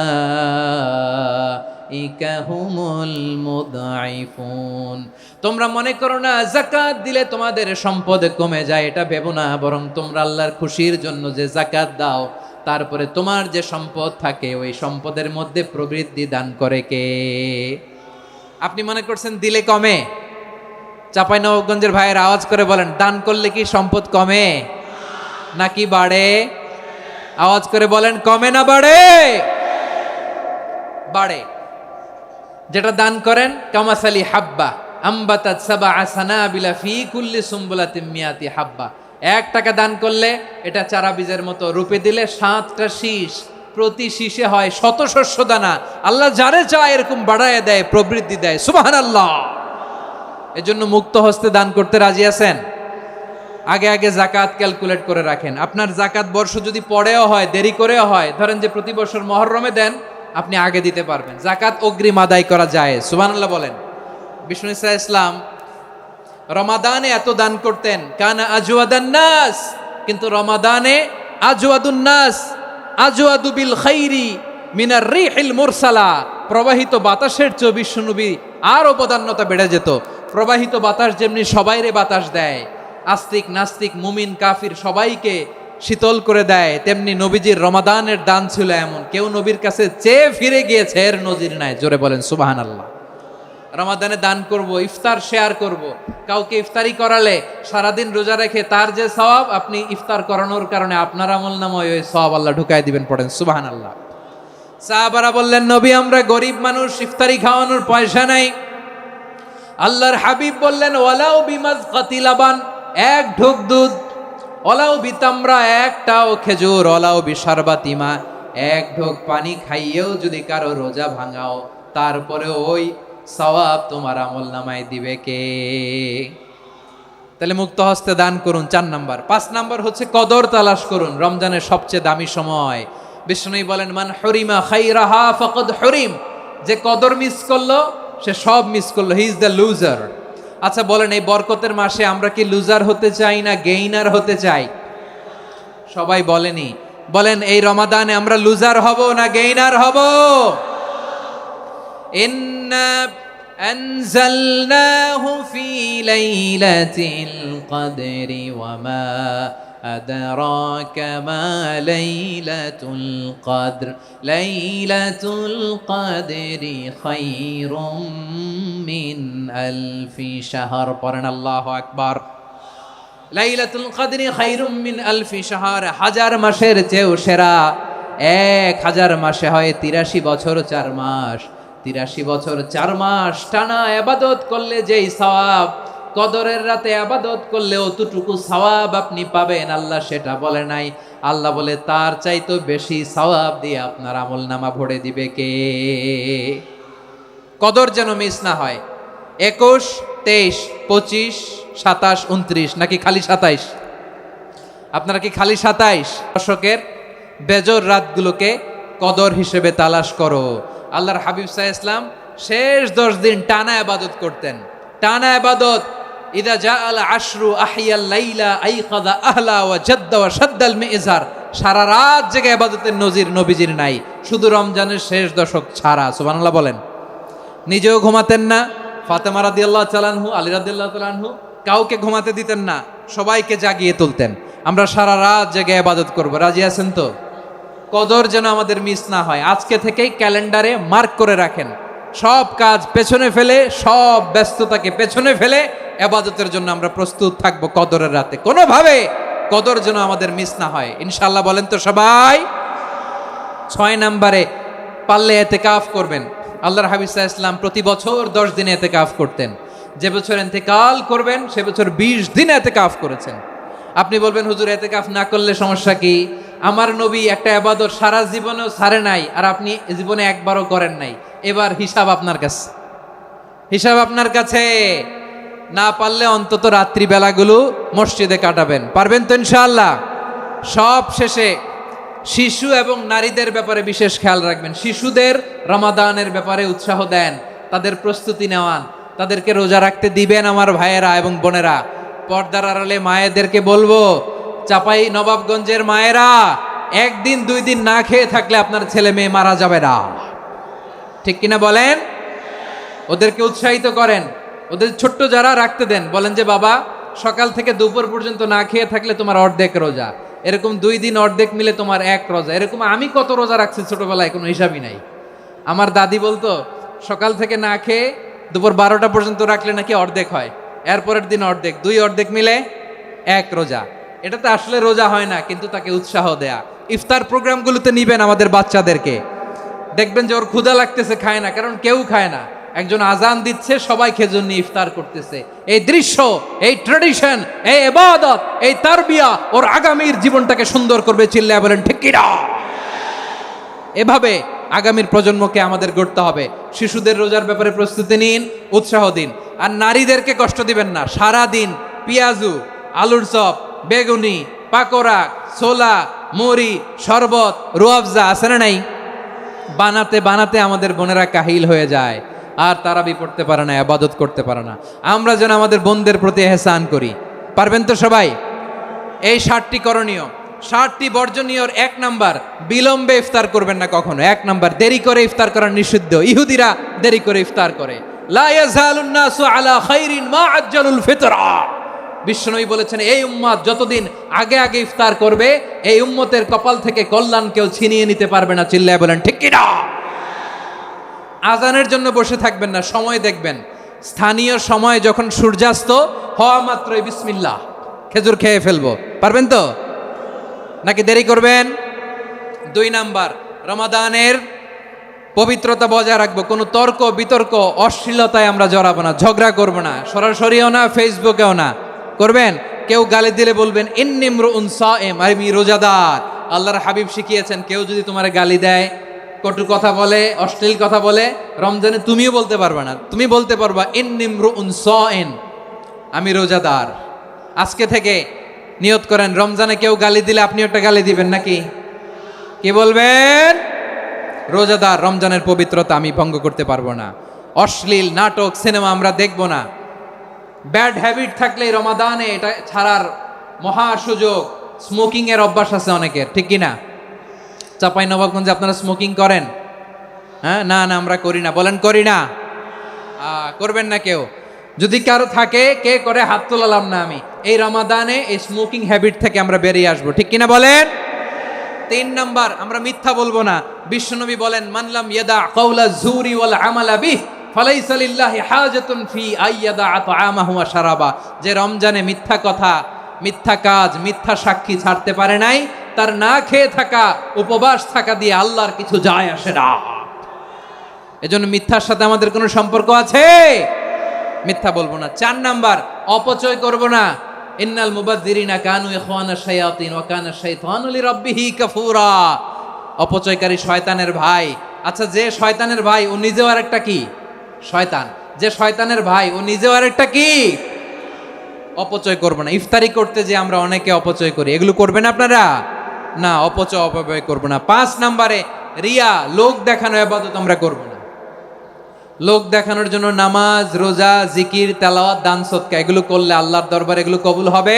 হুমুল মুদঈফুন। তোমরা মনে করো না যাকাত দিলে তোমাদের সম্পদ কমে যায়, এটা ভেবো না। বরং তোমরা আল্লাহর খুশির জন্য যে যাকাত দাও, তারপরে তোমার যে সম্পদ থাকে ওই সম্পদের মধ্যে প্রবৃদ্ধি দান করে কে? আপনি মনে করছেন দিলে কমে? চাঁপাইনবাবগঞ্জের ভাইয়ের আওয়াজ করে বলেন, দান করলে কি সম্পদ কমে নাকি বাড়ে? আওয়াজ করে বলেন, কমে না বাড়ে? বাড়ে। যেটা দান করেন, কামাসালি হাব্বা আম্বাতাত সাবআ সানাবিলা ফি কুল্লি সুম্বুলাতিন মিয়াতি হাব্বা। 1 টাকা দান করলে এটা চারা বীজের মতো, রূপে দিলে 7টা শীষ, প্রতি শীষে হয় 100 শস্য দানা। আল্লাহ যারে চায় এরকম বাড়ায় দেয়, প্রবৃদ্ধি দেয়। সুবহানাল্লাহ। এজন্য মুক্ত হস্তে দান করতে রাজি আছেন? আগে আগে যাকাত ক্যালকুলেট করে রাখেন। আপনার যাকাত বর্ষ যদি পরেও হয়, দেরি করেও হয়, ধরেন যে প্রতি বছর মুহররমে দেন, আপনি আগে দিতে পারবেন। যাকাত অগ্রিম আদায় করা যায়। সুবহানাল্লাহ বলেন। বিষ্ণু ইসা ইসলাম রমাদানে এত দান করতেন, কানা আজওয়াদান নাস, কিন্তু রমাদানে আজওয়াদুন নাস আজওয়াদু বিল খাইরি মিনার রিহিল মুরসালা। প্রবাহিত বাতাসের চেয়ে বিশ্বনবী আরো প্রধান্যতা বেড়ে যেত। প্রবাহিত বাতাস যেমনি সবাইরে বাতাস দেয়, আস্তিক নাস্তিক মুমিন কাফির সবাইকে শীতল করে দেয়, তেমনি নবীজির রমাদানের দান ছিল এমন, কেউ নবীর কাছে চেয়ে ফিরে গিয়েছে এর নজির নাই। জোরে বলেন সুবহানাল্লাহ। রমাদানে দান করব, ইফতার শেয়ার করব। কাউকে ইফতারি করালে সারাদিন রোজা রেখে তার যে সওয়াব, আপনি ইফতার করানোর কারণে আপনার আমলনামায় ওই সওয়াব আল্লাহ ঢুকায় দিবেন। পড়েন সুবহানাল্লাহ। সাহাবারা বললেন, নবী আমরা গরিব মানুষ, ইফতারি খাওয়ানোর পয়সা নাই। আল্লাহর হাবিব বললেন, ওয়ালাউ বিমাজকাতি লাবান, 1 ঢোক দুধ, ওয়ালাউ বিতামরা, 1টাও খেজুর, ওয়ালাউ বিশারবাতিমা, 1 ঢোক পানি খাইয়েও যদি কারো রোজা ভাঙাও, তারপরে ওই সওয়াব তোমার আমলনামায় দিবে কে? তাহলে মুক্ত হস্তে দান করুন, 4 নাম্বার। 5 নাম্বার হচ্ছে কদর তালাশ করুন। রমজানের সবচেয়ে দামি সময়। বিষ্ণু বলেন, মান হরিমা খাইরাহা ফাকাদ হরিম। যে কদর মিস করলো সে সব মিস করলো, হি ইজ দ্য লুজার। আচ্ছা বলেন, এই বরকতের মাসে আমরা কি লুজার হতে চাই না গেইনার হতে চাই? সবাই বলেনি। বলেন, এই রমাদানে আমরা লুজার হব না গেইনার হব? ইন্না আনজালনাহু ফি লাইলাতিল কদরি ওয়া মা আদরাকা মা লাইলাতুল কদর লাইলাতুল কদরি খায়রুম মিন আলফি শাহর। পড়েন আল্লাহু আকবার। লাইলাতুল কদরি খায়রুম মিন আলফি শাহর, 1000 মাসের চেয়েও সেরা। 1000 মাসে হয় 83 বছর 4 মাস। 83 বছর 4 মাস টানা ইবাদত করলে যেই সওয়াব, কদরের রাতে ইবাদত করলে অতটুকু সওয়াব আপনি পাবেন, আল্লাহ সেটা বলে নাই। আল্লাহ বলে তার চাইতে বেশি সওয়াব দিয়ে আপনার আমলনামা ভরে দিবে কে? কদর যেন মিস না হয়। 21, 23, 25, 27, 29 নাকি খালি 27? আপনারা কি খালি 27? দশকের বেজর রাতগুলোকে কদর হিসেবে তালাশ করো। আল্লাহর হাবিব সাল্লাল্লাহু আলাইহি ওয়াসাল্লাম শেষ 10 দিন টানা ইবাদত করতেন, টানা ইবাদত। ইদা জাআল আশরু আহিয়াল লাইলা আইকাযা আহলা ওয়া জাদ্দা ওয়া শাদ্দাল মিজার। সারা রাত জেগে ইবাদতের নজির নবীজির নাই, শুধু রমজানের শেষ দশক ছাড়া। সুবহানাল্লাহ বলেন। নিজেও ঘুমাতেন না, ফাতেমা রাদিয়াল্লাহু তাআলা আনহু, আলী রাদিয়াল্লাহু তাআলা আনহু কাউকে ঘুমাতে দিতেন না, সবাইকে জাগিয়ে তুলতেন। আমরা সারা রাত জেগে ইবাদত করব, রাজি আছেন তো? কদর যেন আমাদের মিস না হয়, আজকে থেকেই ক্যালেন্ডারে মার্ক করে রাখেন। সব কাজ পেছনে ফেলে, সব ব্যস্ততাকে পেছনে ফেলে ইবাদতের জন্য আমরা প্রস্তুত থাকব কদরের রাতে। কোনোভাবে কদর যেন আমাদের মিস না হয়, ইনশাআল্লাহ বলেন তো সবাই। 6 নম্বরে পারলে ইতিকাফ করবেন। আল্লাহর হাবিব সাল্লাল্লাহু আলাইহি ওয়াসাল্লাম প্রতি বছর 10 দিন ইতিকাফ করতেন। যে বছর ইন্তেকাল করবেন সে বছর 20 দিন ইতিকাফ করেছেন। আপনি বলবেন হুজুর ইতিকাফ না করলে সমস্যা কি? আমার নবী একটা ইবাদত সারা জীবনেও ছাড়ে নাই, আর আপনি জীবনে একবারও করেন নাই। এবার হিসাব আপনার কাছে, হিসাব আপনার কাছে। না পারলে অন্তত রাত্রি বেলাগুলো মসজিদে কাটাবেন, পারবেন তো ইনশাআল্লাহ? সব শেষে শিশু এবং নারীদের ব্যাপারে বিশেষ খেয়াল রাখবেন। শিশুদের রমাদানের ব্যাপারে উৎসাহ দেন, তাদের প্রস্তুতি নেওয়ান, তাদেরকে রোজা রাখতে দিবেন। আমার ভাইয়েরা এবং বোনেরা, পর্দার আড়ালে মায়েদেরকে বলবো, চাপাই নবাবগঞ্জের মায়েরা, 1 দিন 2 দিন না খেয়ে থাকলে আপনার ছেলে মেয়ে মারা যাবে না, ঠিক কিনা বলেন? ওদেরকে উৎসাহিত করেন, ওদের ছোট্ট যারা রাখতে দেন, বলেন যে বাবা সকাল থেকে দুপুর পর্যন্ত না খেয়ে থাকলে তোমার অর্ধেক রোজা, এরকম 2 দিন অর্ধেক মিলে তোমার 1 রোজা। এরকম আমি কত রোজা রাখছি ছোটবেলায় কোনো হিসাবই নাই। আমার দাদি বলতো সকাল থেকে না খেয়ে দুপুর 12টা পর্যন্ত রাখলে নাকি অর্ধেক হয়, এরপরের দিন অর্ধেক, 2 অর্ধেক মিলে 1 রোজা। এটা তো আসলে রোজা হয় না, কিন্তু তাকে উৎসাহ দেয়া। ইফতার প্রোগ্রামগুলোতে নিবেন আমাদের বাচ্চাদেরকে, দেখবেন যে ওর ক্ষুধা লাগতেছে, খায় না, কারণ কেউ খায় না। একজন আজান দিচ্ছে, সবাই খেজুর নিয়ে ইফতার করতেছে। এই দৃশ্য, এই ট্র্যাডিশন, এই ইবাদত, এই তারবিয়া ওর আগামীর জীবনটাকে সুন্দর করবে। চিল্লায়া বলেন ঠিক কি না? এভাবে আগামীর প্রজন্মকে আমাদের গড়তে হবে। শিশুদের রোজার ব্যাপারে প্রস্তুতি নিন, উৎসাহ দিন। আর নারীদেরকে কষ্ট দিবেন না। সারা দিন পেঁয়াজু, আলুর চপ, বেগুনি, পাকোড়া, ছোলা, মুড়ি, শরবত, রুয়াবজা আছে না নাই, বানাতে বানাতে আমাদের বোনেরা কাহিল হয়ে যায়, আর তারাবি পড়তে পারে না, ইবাদত করতে পারে না। আমরা যেন আমাদের বোনদের প্রতি ইহসান করি, পারবেন তো সবাই? এই 7টি করণীয়, 7টি বর্জনীয়। 1 নাম্বার, বিলম্বে ইফতার করবেন না কখনো। 1 নাম্বার, দেরি করে ইফতার করা নিষিদ্ধ। ইহুদিরা দেরি করে ইফতার করে। লা ইয়াজালুন নাসু আলা খাইরিন মা আজ্জালুল ফিতরা। বিশ্বনবী বলেছেন, এই উম্মত যতদিন আগে আগে ইফতার করবে, এই উম্মতের কপাল থেকে কল্যাণ কেউ ছিনিয়ে নিতে পারবে না। চিল্লায় বলেন ঠিক কি না? আজানের জন্য বসে থাকবেন না, সময় দেখবেন। স্থানীয় সময় যখন সূর্যাস্ত হওয়া মাত্রই বিসমিল্লাহ, খেজুর খেয়ে ফেলবো, পারবেন তো? নাকি দেরি করবেন? 2 নাম্বার, রমাদানের পবিত্রতা বজায় রাখবো। কোনো তর্ক বিতর্ক অশ্লীলতায় আমরা জড়াবো না, ঝগড়া করবো না, সরাসরিও না, ফেসবুকেও না। করবেন কেউ গালি দিলে বলবেন ইন্নিমরুউন সায়েম, আমি রোজাদার। আল্লাহর হাবিব শিখিয়েছেন, কেউ যদি তোমার গালি দেয়, কটু কথা বলে, অশ্লীল কথা বলে, রমজানে তুমিও বলতে পারবা না। তুমি বলতে পারবা ইন্নিমরুউন সায়েম, আমি রোজাদার। আজকে থেকে নিয়ত করেন, রমজানে কেউ গালি দিলে আপনি একটা গালি দিবেন নাকি? কি বলবেন? রোজাদার, রমজানের পবিত্রতা আমি ভঙ্গ করতে পারবো না। অশ্লীল নাটক, সিনেমা আমরা দেখবো না। ব্যাড হ্যাবিট থাকলে রমাদানে এটা ছাড়ার মহা সুযোগ। স্মোকিং এর অভ্যাস আছে অনেকের, ঠিক কিনা? চাপাই নবাবগঞ্জে আপনারা স্মোকিং করেন? হ্যাঁ, না না আমরা করি না। বলেন করি না? করবেন না কেউ? যদি কারো থাকে, কে করে হাত তোলালাম না আমি। এই রমাদানে এই স্মোকিং হ্যাবিট থেকে আমরা বেরিয়ে আসবো, ঠিক কিনা বলেন? 3 নাম্বার, আমরা মিথ্যা বলবো না। বিশ্বনবী বলেন, মানলাম ইয়াদা কাওলা যুরি ওয়াল আমালা বিহ ফালাইসা লিল্লাহি হাজাতুন ফি আইয়াদা আতআমাহু ওয়া শারাবা। যে রমজানে মিথ্যা কথা, মিথ্যা কাজ, মিথ্যা সাক্ষী ছাড়তে পারে নাই, তার না খেয়ে থাকা, উপবাস থাকা দিয়ে আল্লাহর কিছু যায় আসে না। এজন্য মিথ্যার সাথে আমাদের কোনো সম্পর্ক আছে? মিথ্যা বলবো না। 4 নাম্বার, অপচয় করব না। ইন্নাল মুবাযযিরিনা কানু ইখওয়ানাশ শায়াতিন ওয়া কানা শাইতানু লিরাব্বিহি কাফুরা। অপচয়কারী শয়তানের ভাই। আচ্ছা, যে শয়তানের ভাই ও নিজেও আরেকটা কি? শয়তান। যে শয়তানের ভাই ও নিজেও আরেকটা কি? অপচয় করব না। ইফতারি করতে যে আমরা অনেকে অপচয় করি, এগুলো করবেন আপনারা? না, অপচয় অপব্যয় করব না। 5 নাম্বারে, রিয়া, লোক দেখানো ইবাদত আমরা করব না। লোক দেখানোর জন্য নামাজ, রোজা, জিকির, তেলাওয়াত, দান, সদকা এগুলো করলে আল্লাহর দরবারে এগুলো কবুল হবে।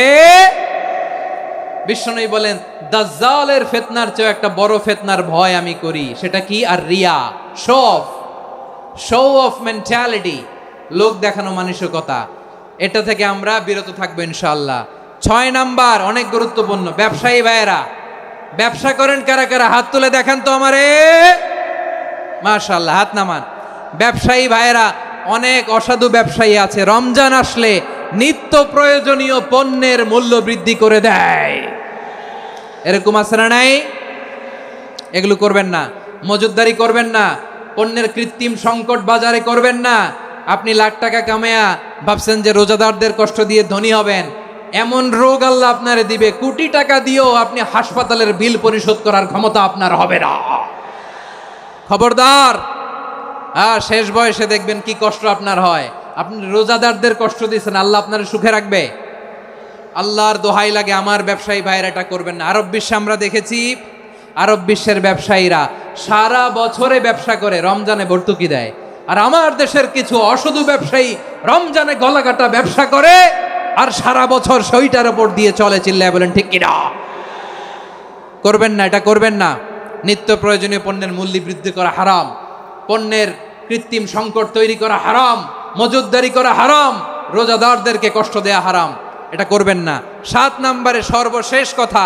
বিশ্বনবী বলেন, দাজ্জালের ফিতনার চেয়ে একটা বড় ফিতনার ভয় আমি করি, সেটা কি? আর রিয়া, শো অফ মেন্টালিটি, লোক দেখানো মানসিকতা। এটা থেকে আমরা বিরত থাকবো ইনশাআল্লাহ। 6 নাম্বার অনেক গুরুত্বপূর্ণ, ব্যবসায়ী ভাইয়েরা, ব্যবসা করেন কারা কারা? হাত তুলে দেখান তো আমারে। মাশাআল্লাহ, হাত নামান। ব্যবসায়ী ভাইয়েরা, অনেক অসাধু ব্যবসায়ী আছে, রমজান আসলে নিত্য প্রয়োজনীয় পণ্যের মূল্য বৃদ্ধি করে দেয়। এরকম আছে না নাই? এগুলো করবেন না। মজুদদারি করবেন না। পণ্যের কৃত্রিম সংকট বাজারে করবেন না। আপনি লাখ টাকা কামায়া ভাবছেন যে রোজাদারদের কষ্ট দিয়ে ধনী হবেন, এমন রোগ আল্লাহ আপনারে দিবে, কোটি টাকা দিয়েও আপনি হাসপাতালের বিল পরিশোধ করার ক্ষমতা আপনার হবে না। খবরদার। শেষ বয়সে দেখবেন কি কষ্ট আপনার হয়। আপনি রোজাদারদের কষ্ট দিয়েছেন, আল্লাহ আপনার সুখে রাখবে? আল্লাহর দোহাই লাগে, আমার ব্যবসায়ী ভাইয়েরা এটা করবেন না। আরব বিশ্বে আমরা দেখেছি, আরব বিশ্বের ব্যবসায়ীরা সারা বছরে ব্যবসা করে, রমজানে ভর্তুকি দেয়। আর আমার দেশের কিছু অসাধু ব্যবসায়ী রমজানে গলাকাটা ব্যবসা করে আর সারা বছর সইটার উপর দিয়ে চলে। চিল্লায় বলেন ঠিক কিনা? করবেন না, এটা করবেন না। নিত্য প্রয়োজনীয় পণ্যের মূল্য বৃদ্ধি করা হারাম, পণ্যের কৃত্রিম সংকট তৈরি করা হারাম, মজুদদারি করা হারাম, রোজাদারদেরকে কষ্ট দেয়া হারাম, এটা করবেন না। 7 নম্বরে সর্বশেষ কথা,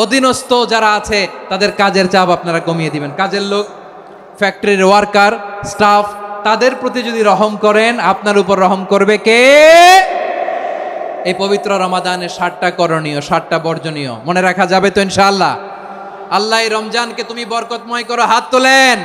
অধীনস্থ যারা আছে তাদের কাজের চাপ আপনারা কমিয়ে দিবেন। কাজের লোক, ফ্যাক্টরির ওয়ার্কার, স্টাফ, তাদের প্রতি যদি রহম করেন, আপনার উপর রহম করবে কে? এই পবিত্র রমাদানে 7টা করণীয়, 7টা বর্জনীয় মনে রাখা যাবে তো ইনশাআল্লাহ? আল্লাহ এই রমজানকে তুমি বরকতময় করো, হাত তোলেন।